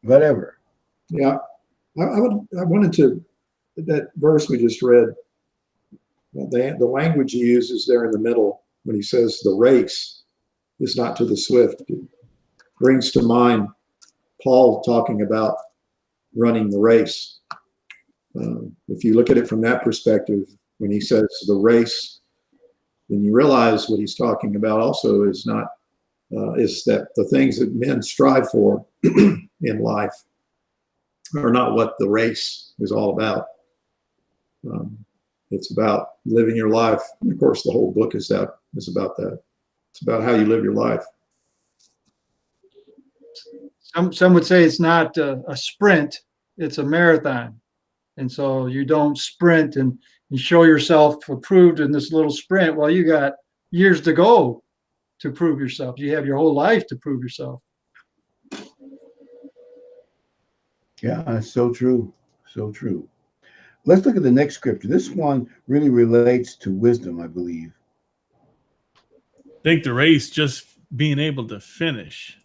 [SPEAKER 3] whatever.
[SPEAKER 5] Yeah, I wanted to, that verse we just read, the language he uses there in the middle when he says the race is not to the swift, it brings to mind Paul talking about running the race. If you look at it from that perspective, when he says the race, then you realize what he's talking about also is not is that the things that men strive for in life are not what the race is all about. It's about living your life. And of course, the whole book is about that. It's about how you live your life.
[SPEAKER 2] Some would say it's not a sprint, it's a marathon. And so you don't sprint and show yourself approved in this little sprint. Well, you got years to go to prove yourself. You have your whole life to prove yourself.
[SPEAKER 3] Yeah, that's so true. So true. Let's look at the next scripture. This one really relates to wisdom, I believe.
[SPEAKER 1] I think the race just being able to finish.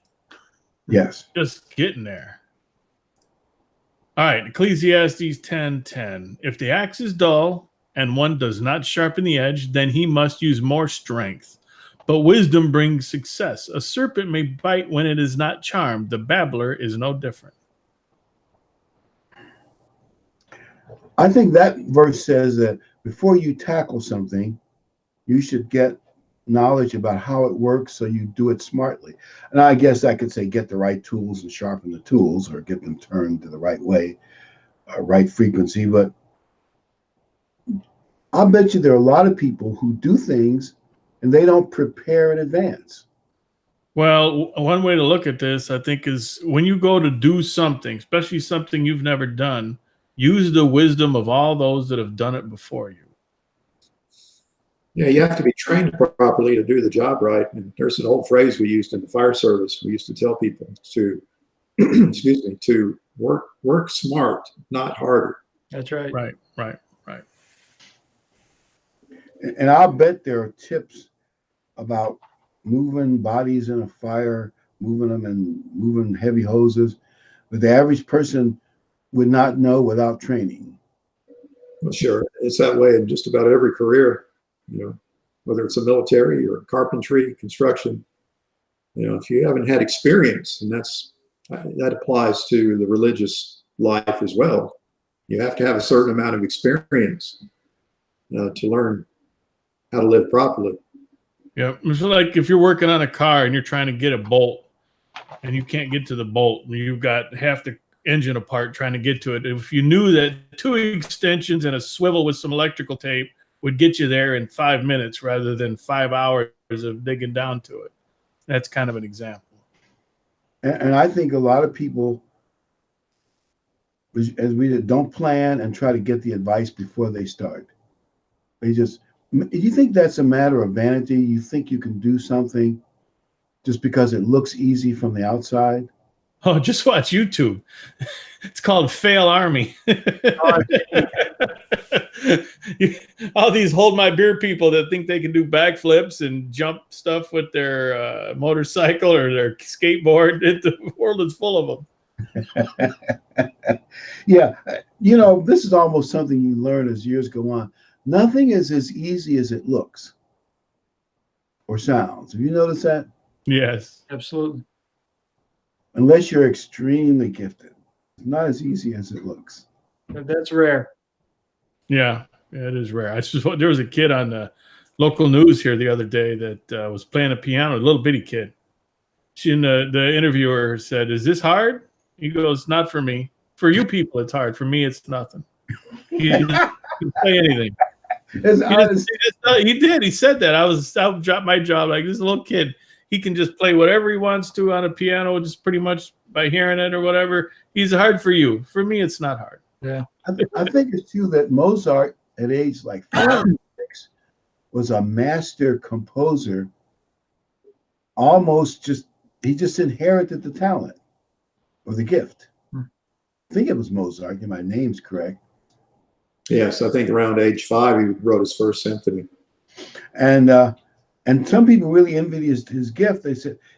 [SPEAKER 3] Yes.
[SPEAKER 1] Just getting there. All right, Ecclesiastes 10:10. If the axe is dull and one does not sharpen the edge, then he must use more strength. But wisdom brings success. A serpent may bite when it is not charmed. The babbler is no different.
[SPEAKER 3] I think that verse says that before you tackle something, you should get knowledge about how it works so you do it smartly. And I guess I could say get the right tools and sharpen the tools, or get them turned to the right way, right frequency. But I'll bet you there are a lot of people who do things and they don't prepare in advance.
[SPEAKER 1] Well, one way to look at this, I think, is when you go to do something, especially something you've never done, use the wisdom of all those that have done it before you.
[SPEAKER 5] Yeah, you have to be trained properly to do the job right. And there's an old phrase we used in the fire service. We used to tell people to, excuse me, to work smart, not harder.
[SPEAKER 2] That's right.
[SPEAKER 1] Right.
[SPEAKER 3] And I'll bet there are tips about moving bodies in a fire, moving them and moving heavy hoses, but the average person would not know without training.
[SPEAKER 5] Well, sure, it's that way in just about every career, whether it's the military or carpentry, construction. If you haven't had experience, and that applies to the religious life as well. You have to have a certain amount of experience to learn how to live properly.
[SPEAKER 1] Yeah, it's like if you're working on a car and you're trying to get a bolt and you can't get to the bolt, and you've got half the engine apart trying to get to it. If you knew that 2 extensions and a swivel with some electrical tape would get you there in 5 minutes rather than 5 hours of digging down to it, that's kind of an example.
[SPEAKER 3] And I think a lot of people, as we did, don't plan and try to get the advice before they start. They just, you think that's a matter of vanity? You think you can do something just because it looks easy from the outside?
[SPEAKER 1] Oh, just watch YouTube. It's called Fail Army. All these hold my beer people that think they can do backflips and jump stuff with their motorcycle or their skateboard. The world is full of them.
[SPEAKER 3] Yeah. This is almost something you learn as years go on. Nothing is as easy as it looks or sounds. Have you noticed that?
[SPEAKER 1] Yes.
[SPEAKER 2] Absolutely.
[SPEAKER 3] Unless you're extremely gifted. It's not as easy as it looks.
[SPEAKER 2] That's rare.
[SPEAKER 1] Yeah, it is rare. There was a kid on the local news here the other day that was playing a piano, a little bitty kid. The interviewer said, "Is this hard?" He goes, "Not for me. For you people, it's hard. For me, it's nothing." He didn't play anything. He did. He said that. I'll drop my job. Like, this little kid, he can just play whatever he wants to on a piano, just pretty much by hearing it or whatever. He's hard for you. For me, it's not hard.
[SPEAKER 2] Yeah.
[SPEAKER 3] I think it's true that Mozart, at age like 6, was a master composer. He just inherited the talent or the gift. I think it was Mozart, if my name's correct.
[SPEAKER 5] Yes, I think around age 5 he wrote his first symphony.
[SPEAKER 3] And some people really envied his gift.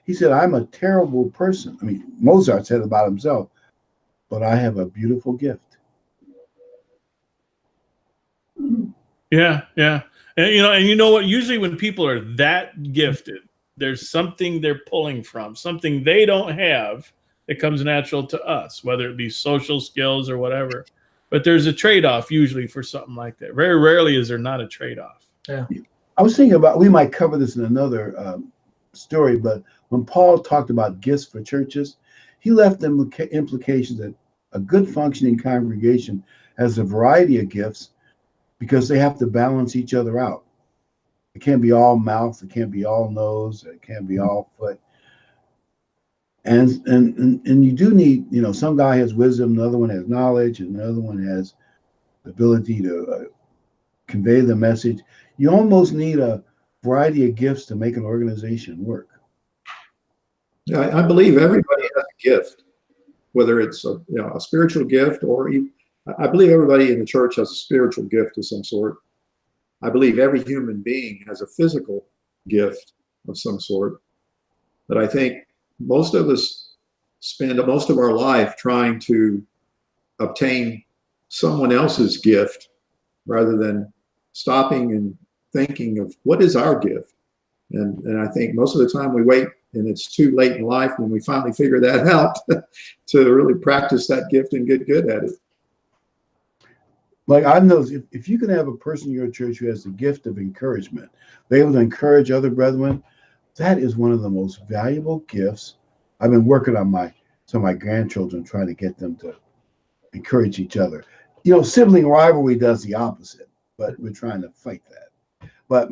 [SPEAKER 3] He said, "I'm a terrible person." I mean, Mozart said about himself, "But I have a beautiful gift."
[SPEAKER 1] Yeah. And you know what? Usually when people are that gifted, there's something they're pulling from, something they don't have that comes natural to us, whether it be social skills or whatever. But there's a trade-off usually for something like that. Very rarely is there not a trade-off.
[SPEAKER 2] Yeah.
[SPEAKER 3] I was thinking about, we might cover this in another story, but when Paul talked about gifts for churches, he left implications that a good functioning congregation has a variety of gifts because they have to balance each other out. It can't be all mouth, it can't be all nose, it can't be all foot. And you do need, some guy has wisdom, another one has knowledge, and another one has the ability to convey the message. You almost need a variety of gifts to make an organization work.
[SPEAKER 5] Yeah, I believe everybody has a gift, whether it's a spiritual gift or I believe everybody in the church has a spiritual gift of some sort. I believe every human being has a physical gift of some sort. But I think most of us spend most of our life trying to obtain someone else's gift rather than stopping and thinking of what is our gift. And I think most of the time we wait and it's too late in life when we finally figure that out to really practice that gift and get good at it.
[SPEAKER 3] Like, I know if you can have a person in your church who has the gift of encouragement, they're able to encourage other brethren, that is one of the most valuable gifts. I've been working on some of my grandchildren, trying to get them to encourage each other. Sibling rivalry does the opposite, but we're trying to fight that. But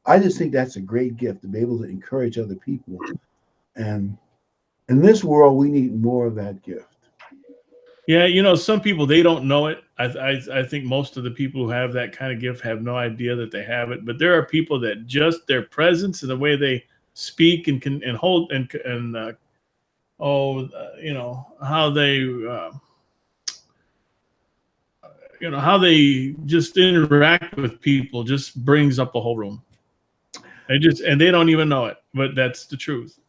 [SPEAKER 3] I just think that's a great gift, to be able to encourage other people. And in this world, we need more of that gift.
[SPEAKER 1] Yeah, some people, they don't know it. I think most of the people who have that kind of gift have no idea that they have it. But there are people that just their presence and the way they speak and hold how they how they just interact with people just brings up a whole room. And they don't even know it, but that's the truth.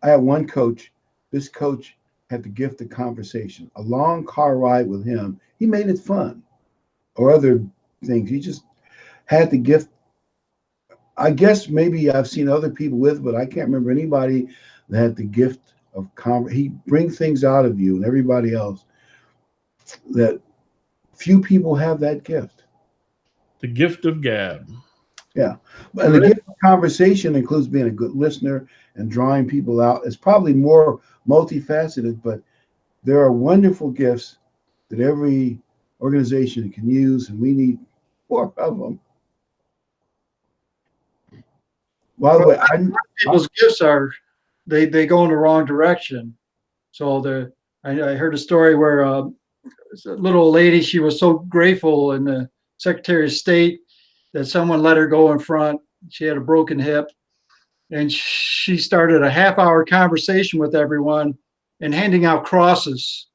[SPEAKER 3] I had one coach. This coach had the gift of conversation. A long car ride with him, he made it fun, or other things. He just had the gift. I guess maybe I've seen other people with, but I can't remember anybody that had the gift of he brings things out of you and everybody else that few people have that gift.
[SPEAKER 1] The gift of gab.
[SPEAKER 3] Yeah. And the gift of conversation includes being a good listener and drawing people out. It's probably more multifaceted, but there are wonderful gifts that every organization can use, and we need more of them. By the way,
[SPEAKER 2] people's gifts are they go in the wrong direction. So I heard a story where a little lady, she was so grateful in the Secretary of State that someone let her go in front. She had a broken hip, and she started a half-hour conversation with everyone and handing out crosses.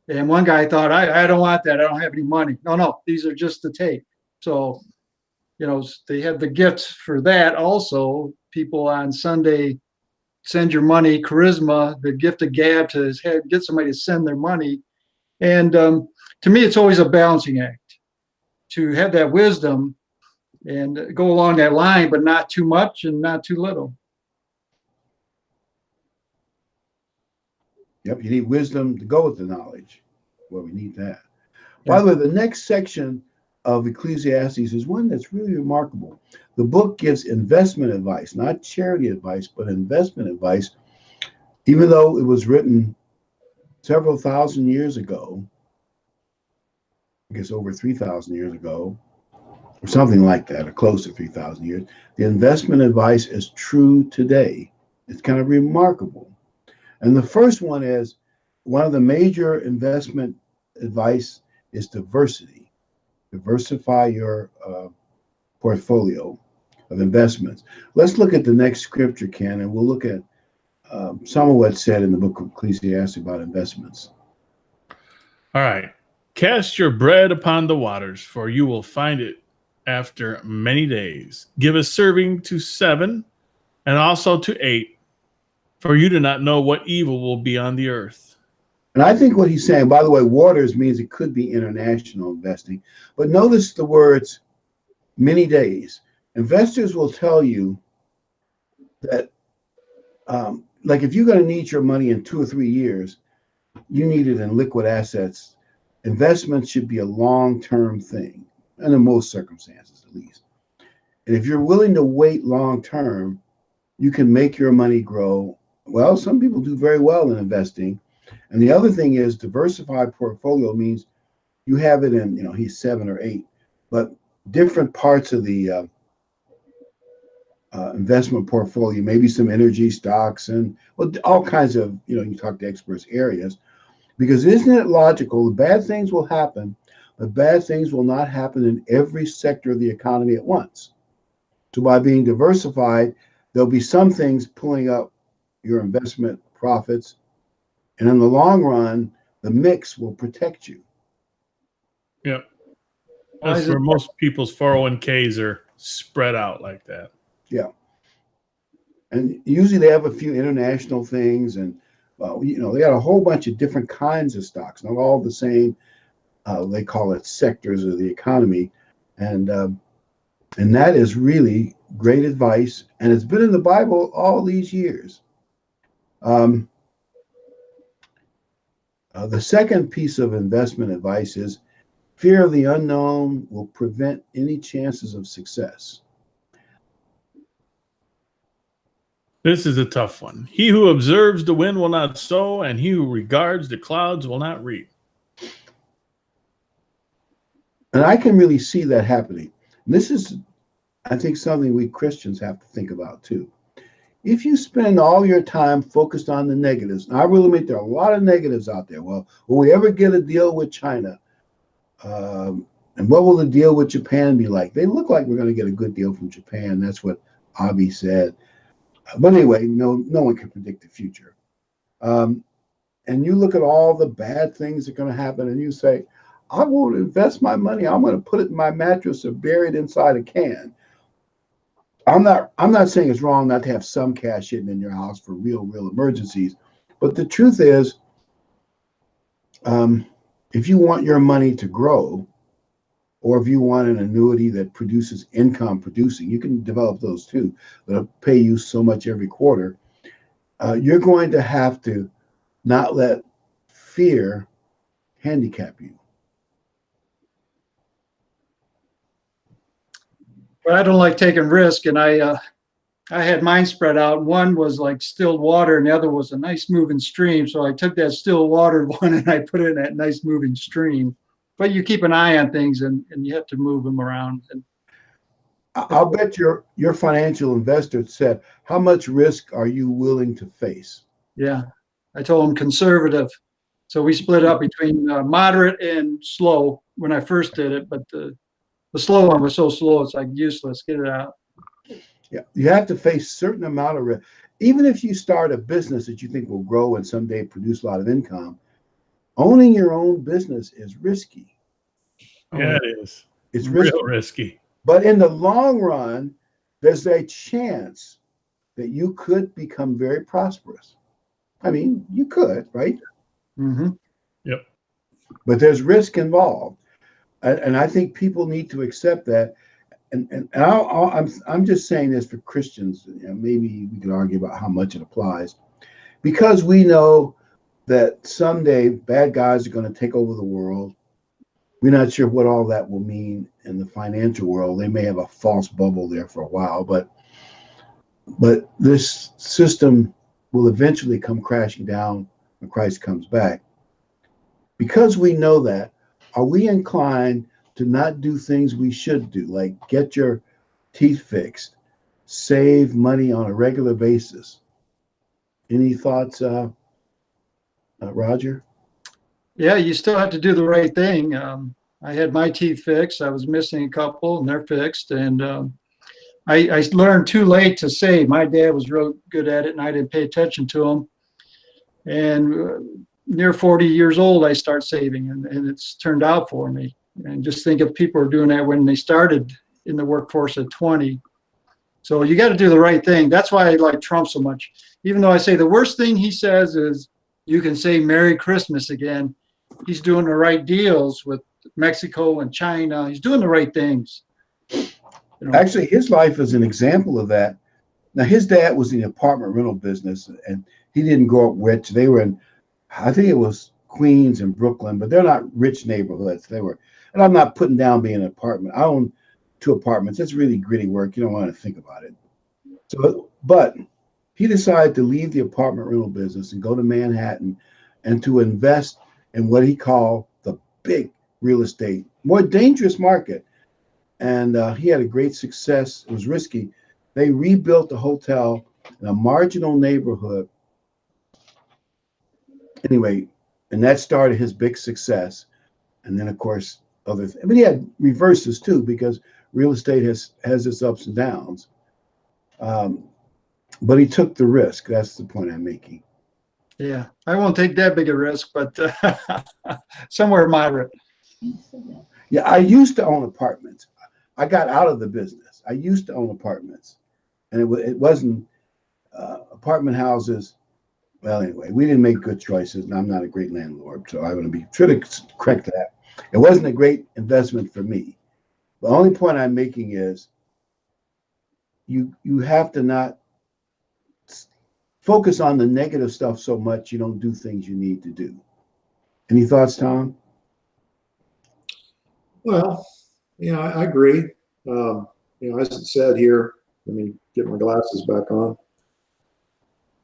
[SPEAKER 2] And one guy thought, I don't want that. I don't have any money. No, these are just to take. So, they have the gifts for that also. People on Sunday send your money, charisma, the gift of gab to get somebody to send their money. And to me, it's always a balancing act to have that wisdom and go along that line, but not too much and not too little.
[SPEAKER 3] Yep, you need wisdom to go with the knowledge. Well, we need that. Yeah. By the way, the next section of Ecclesiastes is one that's really remarkable. The book gives investment advice, not charity advice, but investment advice, even though it was written several thousand years ago, I guess over 3,000 years ago, or something like that, or close to 3,000 years. The investment advice is true today. It's kind of remarkable. And the first one is, one of the major investment advice is diversity. Diversify your portfolio of investments. Let's look at the next scripture, Ken, and we'll look at some of what's said in the book of Ecclesiastes about investments.
[SPEAKER 1] All right. Cast your bread upon the waters, for you will find it after many days. Give a serving to 7 and also to 8, for you do not know what evil will be on the earth.
[SPEAKER 3] And I think what he's saying, by the way, waters means it could be international investing. But notice the words many days. Investors will tell you that, like if you're going to need your money in 2 or 3 years, you need it in liquid assets. Investments should be a long-term thing, and in most circumstances at least. And if you're willing to wait long-term, you can make your money grow. Well, some people do very well in investing. And the other thing is diversified portfolio means you have it in, he's 7 or 8, but different parts of the investment portfolio, maybe some energy stocks and all kinds of, you talk to experts areas, because isn't it logical? The bad things will happen, but bad things will not happen in every sector of the economy at once. So by being diversified, there'll be some things pulling up your investment profits. And in the long run, the mix will protect you.
[SPEAKER 1] Yep. That's where most people's 401ks are spread out like that.
[SPEAKER 3] Yeah. And usually they have a few international things, and they got a whole bunch of different kinds of stocks, not all the same. They call it sectors of the economy. And that is really great advice. And it's been in the Bible all these years. The second piece of investment advice is fear of the unknown will prevent any chances of success.
[SPEAKER 1] This is a tough one. He who observes the wind will not sow, and he who regards the clouds will not reap.
[SPEAKER 3] And I can really see that happening. And this is, I think, something we Christians have to think about too. If you spend all your time focused on the negatives, and I will admit there are a lot of negatives out there. Well, will we ever get a deal with China? And what will the deal with Japan be like? They look like we're going to get a good deal from Japan. That's what Abe said. But anyway, no one can predict the future. And you look at all the bad things that are going to happen, and you say, I won't invest my money. I'm going to put it in my mattress or bury it inside a can. I'm not saying it's wrong not to have some cash hidden in your house for real emergencies. But the truth is, if you want your money to grow, or if you want an annuity that produces income producing, you can develop those too. That'll pay you so much every quarter. You're going to have to not let fear handicap you.
[SPEAKER 2] But I don't like taking risk, and I had mine spread out. One was like still water, and the other was a nice moving stream. So I took that still water one and I put it in that nice moving stream. But you keep an eye on things, and you have to move them around. And
[SPEAKER 3] I'll bet your financial investor said, how much risk are you willing to face?
[SPEAKER 2] yeah, I told him conservative. So we split up between moderate and slow when I first did it. But the slow one was so slow, it's like useless. Get it out.
[SPEAKER 3] Yeah, you have to face a certain amount of risk. Even if you start a business that you think will grow and someday produce a lot of income, owning your own business is risky.
[SPEAKER 1] Yeah, it is.
[SPEAKER 3] It's
[SPEAKER 1] real risky.
[SPEAKER 3] But in the long run, there's a chance that you could become very prosperous. I mean, you could, right?
[SPEAKER 2] Mm-hmm.
[SPEAKER 1] Yep.
[SPEAKER 3] But there's risk involved. And I think people need to accept that. And I'm just saying this for Christians. Maybe we can argue about how much it applies, because we know that someday bad guys are going to take over the world. We're not sure what all that will mean in the financial world. They may have a false bubble there for a while, but this system will eventually come crashing down when Christ comes back. Because we know that, are we inclined to not do things we should do, like get your teeth fixed, save money on a regular basis? Any thoughts, Roger?
[SPEAKER 2] Yeah, you still have to do the right thing. I had my teeth fixed. I was missing a couple, and they're fixed. And I learned too late to save. My dad was real good at it, and I didn't pay attention to him. And near 40 years old, I start saving, and it's turned out for me. And just think if people are doing that when they started in the workforce at 20. So you got to do the right thing. That's why I like Trump so much. Even though I say the worst thing he says is you can say Merry Christmas again. He's doing the right deals with Mexico and China. He's doing the right things.
[SPEAKER 3] Actually, his life is an example of that. Now, his dad was in the apartment rental business, and he didn't grow up rich. They were in, I think it was Queens and Brooklyn, but they're not rich neighborhoods. They were, and I'm not putting down being an apartment. I own 2 apartments. It's really gritty work. You don't want to think about it. So, but he decided to leave the apartment rental business and go to Manhattan and to invest in what he called the big real estate, more dangerous market. And he had a great success. It was risky. They rebuilt the hotel in a marginal neighborhood. Anyway, and that started his big success. And then, of course, other things. But he had reverses too, because real estate has its ups and downs. But he took the risk. That's the point I'm making.
[SPEAKER 2] Yeah, I won't take that big a risk, but somewhere moderate.
[SPEAKER 3] Yeah, I used to own apartments. I got out of the business. I used to own apartments, and it wasn't apartment houses. Well, anyway, we didn't make good choices, and I'm not a great landlord, so I'm going to be trying to correct that. It wasn't a great investment for me. The only point I'm making is you have to not focus on the negative stuff so much you don't do things you need to do. Any thoughts, Tom?
[SPEAKER 5] Well, yeah, I agree. As it said here, let me get my glasses back on.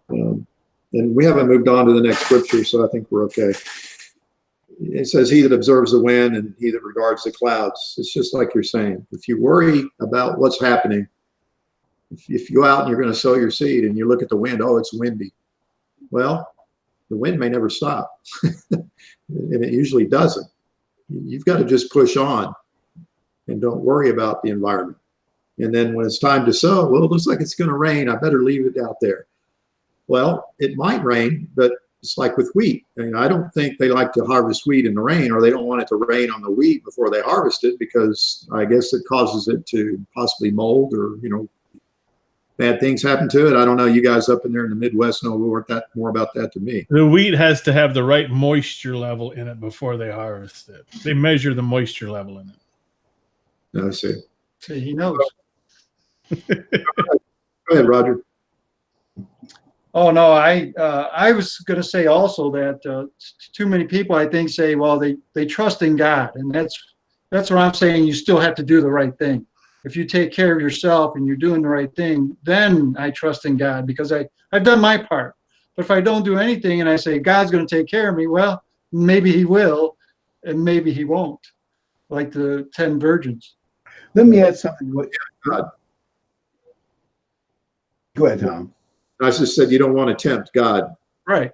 [SPEAKER 5] And we haven't moved on to the next scripture, so I think we're okay. It says, he that observes the wind and he that regards the clouds. It's just like you're saying. If you worry about what's happening, if you go out and you're going to sow your seed and you look at the wind, oh, it's windy. Well, the wind may never stop. And it usually doesn't. You've got to just push on and don't worry about the environment. And then when it's time to sow, well, it looks like it's going to rain. I better leave it out there. Well, it might rain, but it's like with wheat. And I don't think they like to harvest wheat in the rain, or they don't want it to rain on the wheat before they harvest it, because I guess it causes it to possibly mold, or, bad things happen to it. I don't know. You guys up in there in the Midwest know more about that than me.
[SPEAKER 1] The wheat has to have the right moisture level in it before they harvest it. They measure the moisture level in it.
[SPEAKER 5] I see.
[SPEAKER 2] See, he knows.
[SPEAKER 5] Go ahead, Roger.
[SPEAKER 2] Oh no, I was going to say also that too many people, I think, say, well, they trust in God, and that's what I'm saying. You still have to do the right thing. If you take care of yourself and you're doing the right thing, then I trust in God, because I've done my part. But if I don't do anything and I say God's going to take care of me, well, maybe He will, and maybe He won't, like the 10 virgins.
[SPEAKER 3] Let me add something.
[SPEAKER 5] God.
[SPEAKER 3] Go ahead, Tom.
[SPEAKER 5] I just said you don't want to tempt God.
[SPEAKER 2] Right.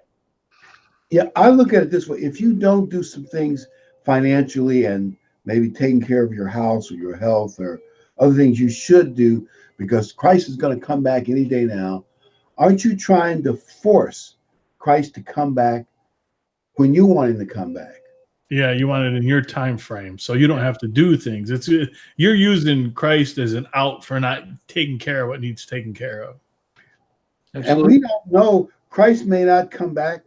[SPEAKER 3] Yeah, I look at it this way. If you don't do some things financially and maybe taking care of your house or your health or other things you should do, because Christ is going to come back any day now, aren't you trying to force Christ to come back when you want him to come back?
[SPEAKER 1] Yeah, you want it in your time frame, so you don't have to do things. You're using Christ as an out for not taking care of what needs taken care of.
[SPEAKER 2] Absolutely.
[SPEAKER 3] And we don't know. Christ may not come back,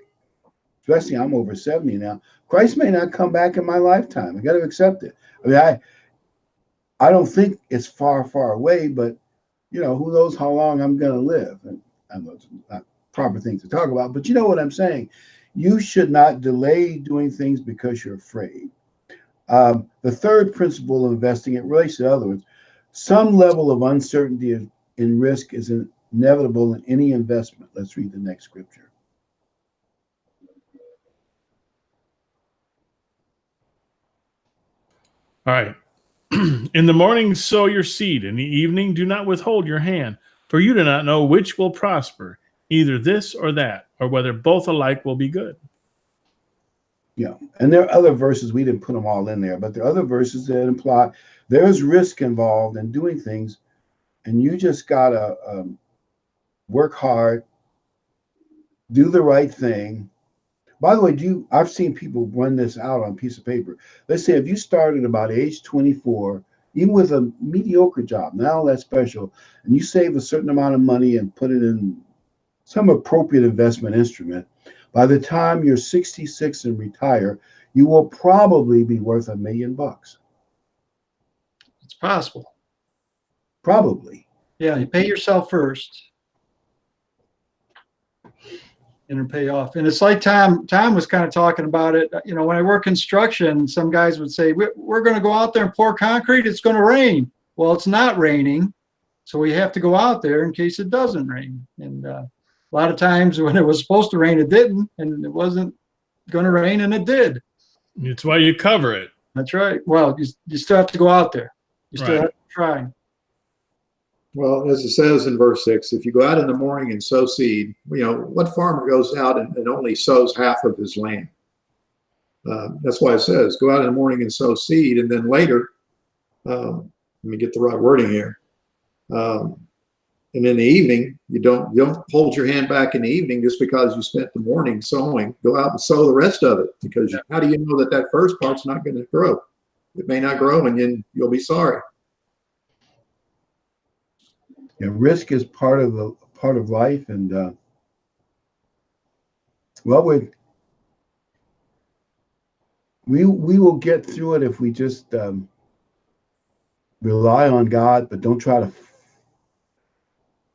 [SPEAKER 3] especially I'm over 70 now. Christ may not come back in my lifetime. I got to accept it. I mean, I don't think it's far, far away, but who knows how long I'm going to live. And I know it's not proper things to talk about, but you know what I'm saying. You should not delay doing things because you're afraid. The third principle of investing, it relates to other ones. Some level of uncertainty in risk is inevitable in any investment. Let's read the next scripture.
[SPEAKER 1] All right. In the morning, sow your seed. In the evening, do not withhold your hand, for you do not know which will prosper, either this or that, or whether both alike will be good.
[SPEAKER 3] Yeah. And there are other verses, we didn't put them all in there, but there are other verses that imply there's risk involved in doing things, and you just got to work hard, do the right thing. By the way, I've seen people run this out on a piece of paper. Let's say if you started about age 24, even with a mediocre job, not all that special, and you save a certain amount of money and put it in some appropriate investment instrument, by the time you're 66 and retire, you will probably be worth $1 million.
[SPEAKER 2] It's possible.
[SPEAKER 3] Probably.
[SPEAKER 2] Yeah, you pay yourself first, and it'll pay off. And it's like Tom was kind of talking about it. When I work construction, some guys would say, we're going to go out there and pour concrete. It's going to rain. Well, it's not raining, so we have to go out there in case it doesn't rain. And a lot of times when it was supposed to rain, it didn't, and it wasn't going to rain, and it did.
[SPEAKER 1] It's why you cover it.
[SPEAKER 2] That's right. Well, you still have to go out there. You still
[SPEAKER 1] Right.
[SPEAKER 2] have to try.
[SPEAKER 5] Well, as it says in verse 6, if you go out in the morning and sow seed, what farmer goes out and only sows half of his land? That's why it says, go out in the morning and sow seed, and then later, let me get the right wording here. And in the evening, you don't hold your hand back in the evening just because you spent the morning sowing. Go out and sow the rest of it, because how do you know that first part's not going to grow? It may not grow, and then you'll be sorry.
[SPEAKER 3] Yeah, risk is part of life, and we will get through it if we just rely on God, but don't try to.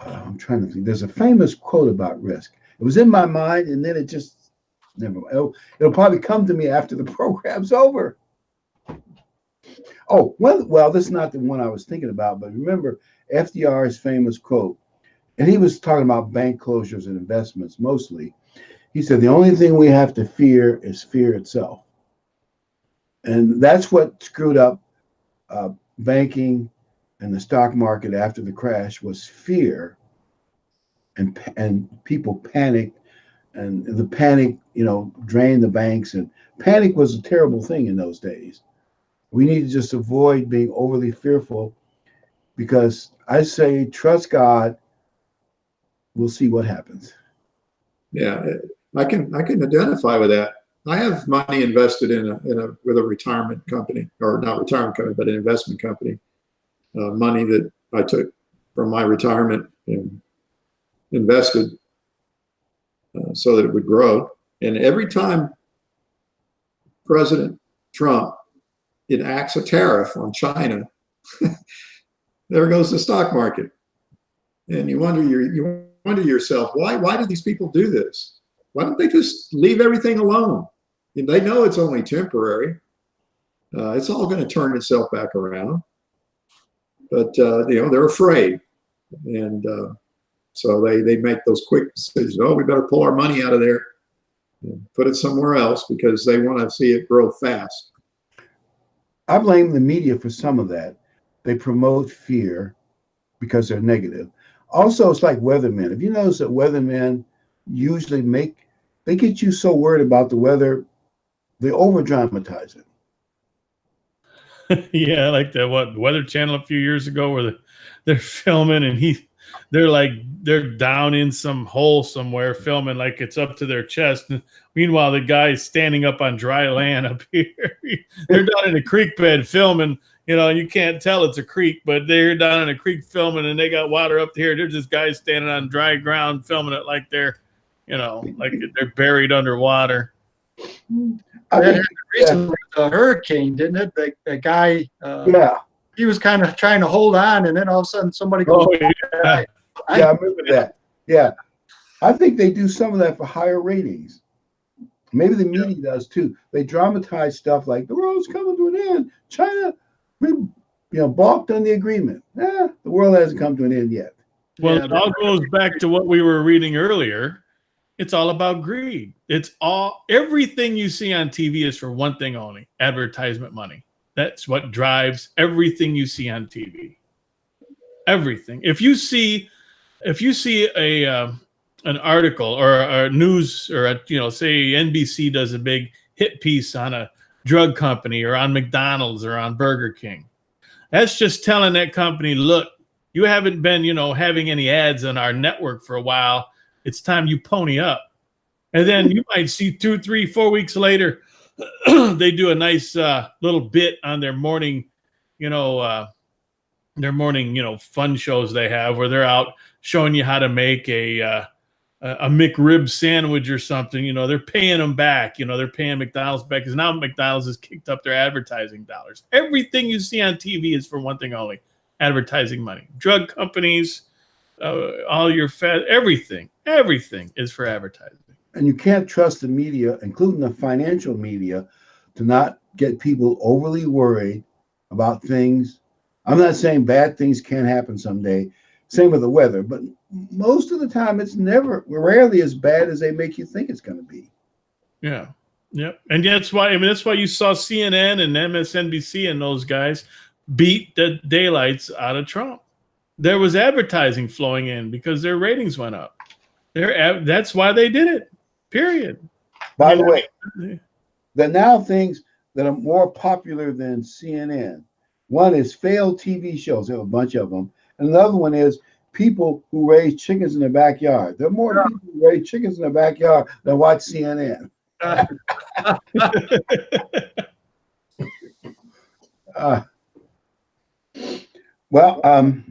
[SPEAKER 3] I'm trying to think. There's a famous quote about risk. It was in my mind, and then it just never. It'll probably come to me after the program's over. Oh, well, this is not the one I was thinking about, but remember FDR's famous quote, and he was talking about bank closures and investments mostly. He said, the only thing we have to fear is fear itself. And that's what screwed up banking and the stock market after the crash, was fear, and people panicked, and the panic, drained the banks, and panic was a terrible thing in those days. We need to just avoid being overly fearful, because I say trust God. We'll see what happens.
[SPEAKER 5] Yeah, I can identify with that. I have money invested with a retirement company, or not retirement company, but an investment company. Money that I took from my retirement and invested so that it would grow. And every time President Trump enacts a tariff on China, there goes the stock market. And you wonder yourself, why do these people do this? Why don't they just leave everything alone? And they know it's only temporary. It's all going to turn itself back around. But they're afraid, and so they make those quick decisions. Oh, we better pull our money out of there and put it somewhere else because they want to see it grow fast.
[SPEAKER 3] I blame the media for some of that. They promote fear because they're negative. Also, it's like weathermen. If you notice that weathermen usually they get you so worried about the weather, they over dramatize it.
[SPEAKER 1] Yeah, like the Weather Channel a few years ago where they're filming and they're down in some hole somewhere filming like it's up to their chest. And meanwhile, the guy's standing up on dry land up here. They're down in a creek bed filming, you can't tell it's a creek, but they're down in a creek filming and they got water up here. There's just guys standing on dry ground filming it like they're, like they're buried underwater.
[SPEAKER 2] Recently, the hurricane, didn't it? The guy, he was kind of trying to hold on, and then all of a sudden somebody goes,
[SPEAKER 3] I remember that. Yeah, I think they do some of that for higher ratings. Maybe the media does too. They dramatize stuff like the world's coming to an end. China, balked on the agreement. The world hasn't come to an end yet.
[SPEAKER 1] Well, it all goes back to what we were reading earlier. It's all about greed. Everything you see on TV is for one thing only: advertisement money. That's what drives everything you see on TV. Everything. If you see an article or a news or say NBC does a big hit piece on a drug company or on McDonald's or on Burger King, that's just telling that company, look, you haven't been having any ads on our network for a while. It's time you pony up. And then you might see 2, 3, 4 weeks later, they do a nice little bit on their morning, fun shows they have where they're out showing you how to make a McRib sandwich or something. They're paying them back. They're paying McDonald's back because now McDonald's has kicked up their advertising dollars. Everything you see on TV is for one thing only: advertising money. Drug companies, all your everything is for advertising.
[SPEAKER 3] And you can't trust the media, including the financial media, to not get people overly worried about things. I'm not saying bad things can't happen someday. Same with the weather, but most of the time it's rarely as bad as they make you think it's going to be.
[SPEAKER 1] Yeah. Yep. And that's why you saw CNN and MSNBC and those guys beat the daylights out of Trump. There was advertising flowing in because their ratings went up. That's why they did it. Period.
[SPEAKER 3] By the way, there are now things that are more popular than CNN. One is failed TV shows. There are a bunch of them. And another one is people who raise chickens in their backyard. There are more people who raise chickens in their backyard than watch CNN.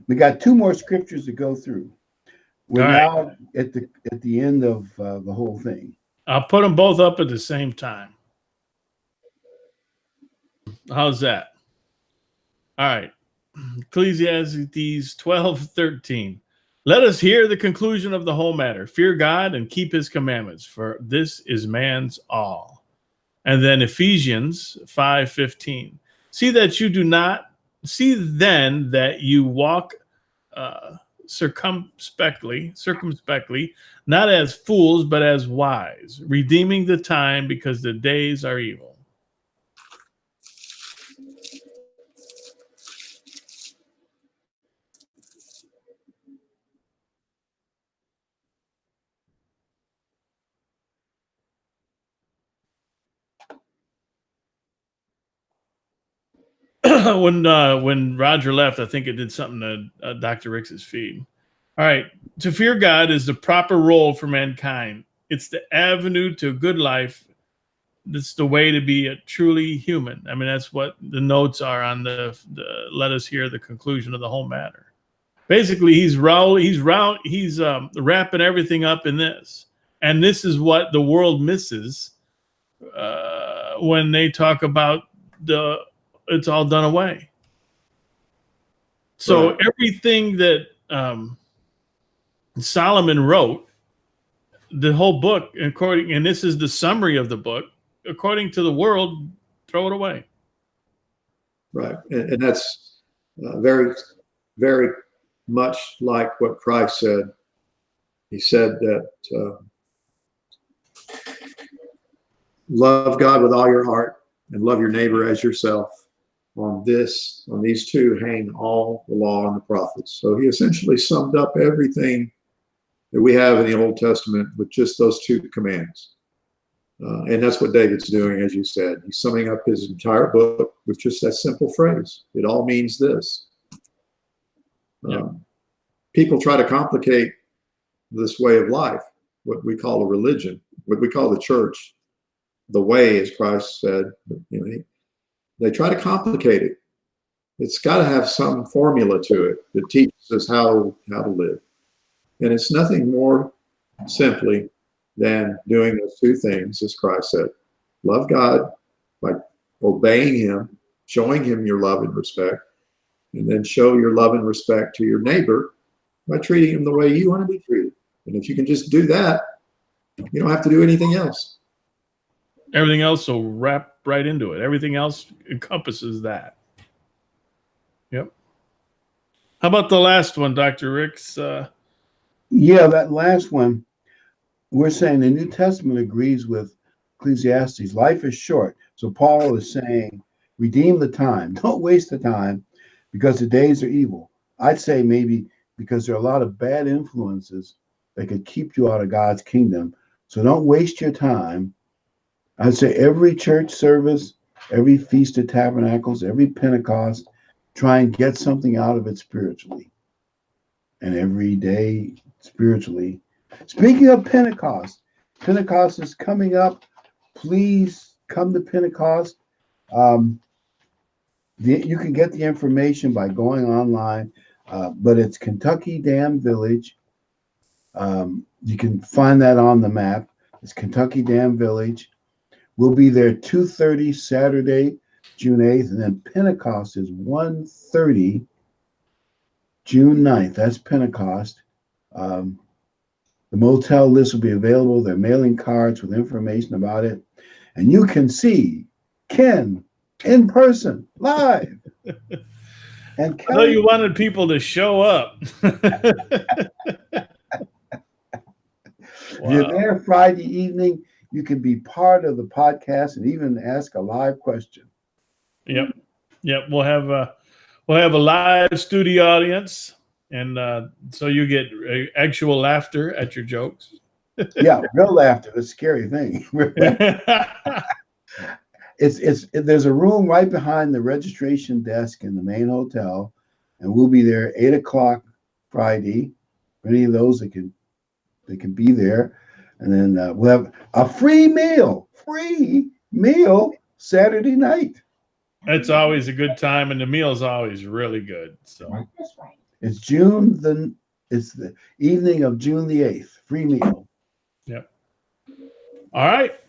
[SPEAKER 3] We got 2 more scriptures to go through. We're now at the end of the whole thing.
[SPEAKER 1] I'll put them both up at the same time. How's that? All right. Ecclesiastes 12:13. Let us hear the conclusion of the whole matter. Fear God and keep his commandments, for this is man's all. And then Ephesians 5:15. See then that you walk circumspectly, not as fools, but as wise, redeeming the time because the days are evil. When Roger left, I think it did something to Dr. Ricks's feed. All right. To fear God is the proper role for mankind. It's the avenue to a good life. It's the way to be a truly human. I mean, that's what the notes are on the let us hear the conclusion of the whole matter. Basically, he's wrapping everything up in this. And this is what the world misses when they talk about it's all done away. So everything that Solomon wrote, the whole book, and this is the summary of the book, according to the world, throw it away.
[SPEAKER 5] Right. And that's very, very much like what Christ said. He said that love God with all your heart and love your neighbor as yourself. On these two hang all the law and the prophets. So he essentially summed up everything that we have in the Old Testament with just those two commands. And that's what David's doing, as you said. He's summing up his entire book with just that simple phrase. It all means this. People try to complicate this way of life, what we call a religion, what we call the church, the way, as Christ said. They try to complicate it. It's got to have some formula to it that teaches us how to live. And it's nothing more simply than doing those two things, as Christ said. Love God by obeying him, showing him your love and respect, and then show your love and respect to your neighbor by treating him the way you want to be treated. And if you can just do that, you don't have to do anything else.
[SPEAKER 1] Everything else will wrap right into it. Everything else encompasses that. Yep. How about the last one, Dr. Ricks?
[SPEAKER 3] Yeah, that last one, we're saying the New Testament agrees with Ecclesiastes. Life is short. So Paul is saying, redeem the time. Don't waste the time because the days are evil. I'd say maybe because there are a lot of bad influences that could keep you out of God's kingdom. So don't waste your time. I'd say every church service, every Feast of Tabernacles, every Pentecost, try and get something out of it spiritually. And every day spiritually. Speaking of Pentecost, Pentecost is coming up. Please come to Pentecost. You can get the information by going online, but it's Kentucky Dam Village. You can find that on the map. It's Kentucky Dam Village. We'll be there 2:30 Saturday, June 8th, and then Pentecost is 1:30 June 9th. That's Pentecost. The motel list will be available. They're mailing cards with information about it. And you can see Ken in person, live. And Kelly,
[SPEAKER 1] I thought you wanted people to show up.
[SPEAKER 3] If you're there Friday evening, you can be part of the podcast and even ask a live question.
[SPEAKER 1] Yep. We'll have a live studio audience, and so you get actual laughter at your jokes.
[SPEAKER 3] Yeah, real laughter. It's a scary thing. There's a room right behind the registration desk in the main hotel, and we'll be there 8:00 Friday. For any of those that can be there. And then we'll have a free meal Saturday night.
[SPEAKER 1] It's always a good time, and the meal's always really good. So
[SPEAKER 3] it's it's the evening of June the 8th. Free meal.
[SPEAKER 1] Yep. All right.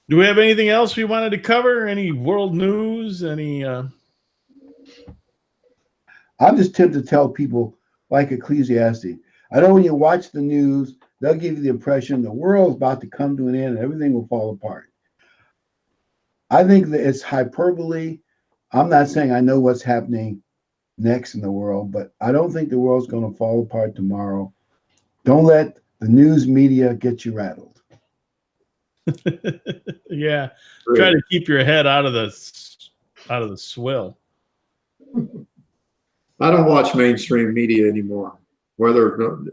[SPEAKER 1] Do we have anything else we wanted to cover? Any world news? Any? I'm
[SPEAKER 3] just tempted to tell people like Ecclesiastes. I know when you watch the news, they'll give you the impression the world's about to come to an end and everything will fall apart. I think that it's hyperbole. I'm not saying I know what's happening next in the world, but I don't think the world's going to fall apart tomorrow. Don't let the news media get you rattled.
[SPEAKER 1] Yeah. Try to keep your head out of the swill.
[SPEAKER 5] I don't watch mainstream media anymore, whether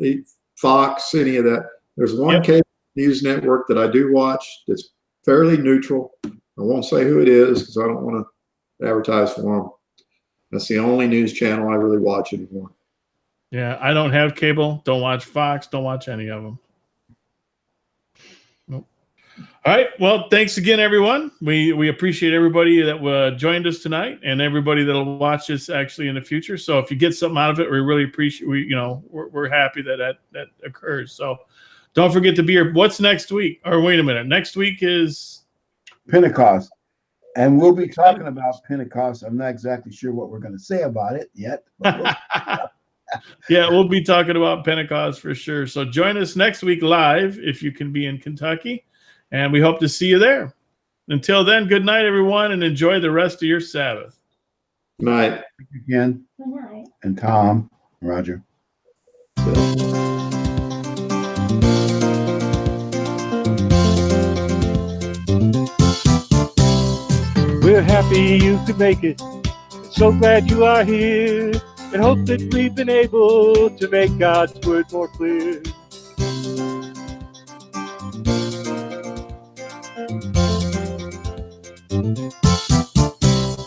[SPEAKER 5] Fox, any of that. There's one cable news network that I do watch that's fairly neutral. I won't say who it is because I don't want to advertise for them. That's the only news channel I really watch anymore.
[SPEAKER 1] Yeah, I don't have cable. Don't watch Fox. Don't watch any of them. All right. Well, thanks again, everyone. We appreciate everybody that joined us tonight, and everybody that'll watch this actually in the future. So if you get something out of it, we really appreciate. We're happy that occurs. So don't forget to be here. What's next week? Or wait a minute. Next week is
[SPEAKER 3] Pentecost, and we'll be talking about Pentecost. I'm not exactly sure what we're going to say about it yet.
[SPEAKER 1] Yeah, we'll be talking about Pentecost for sure. So join us next week live if you can be in Kentucky. And we hope to see you there. Until then, good night, everyone, and enjoy the rest of your Sabbath.
[SPEAKER 5] Good night.
[SPEAKER 3] Thank you again.
[SPEAKER 4] Good night.
[SPEAKER 3] And Tom, Roger.
[SPEAKER 6] We're happy you could make it. So glad you are here, and hope that we've been able to make God's word more clear.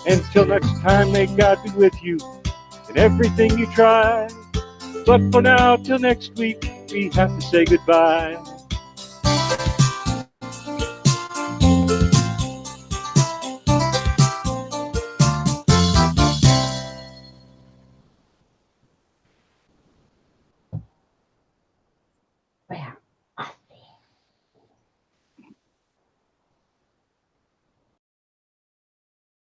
[SPEAKER 6] Until next time, may God be with you in everything you try. But for now, till next week, we have to say goodbye.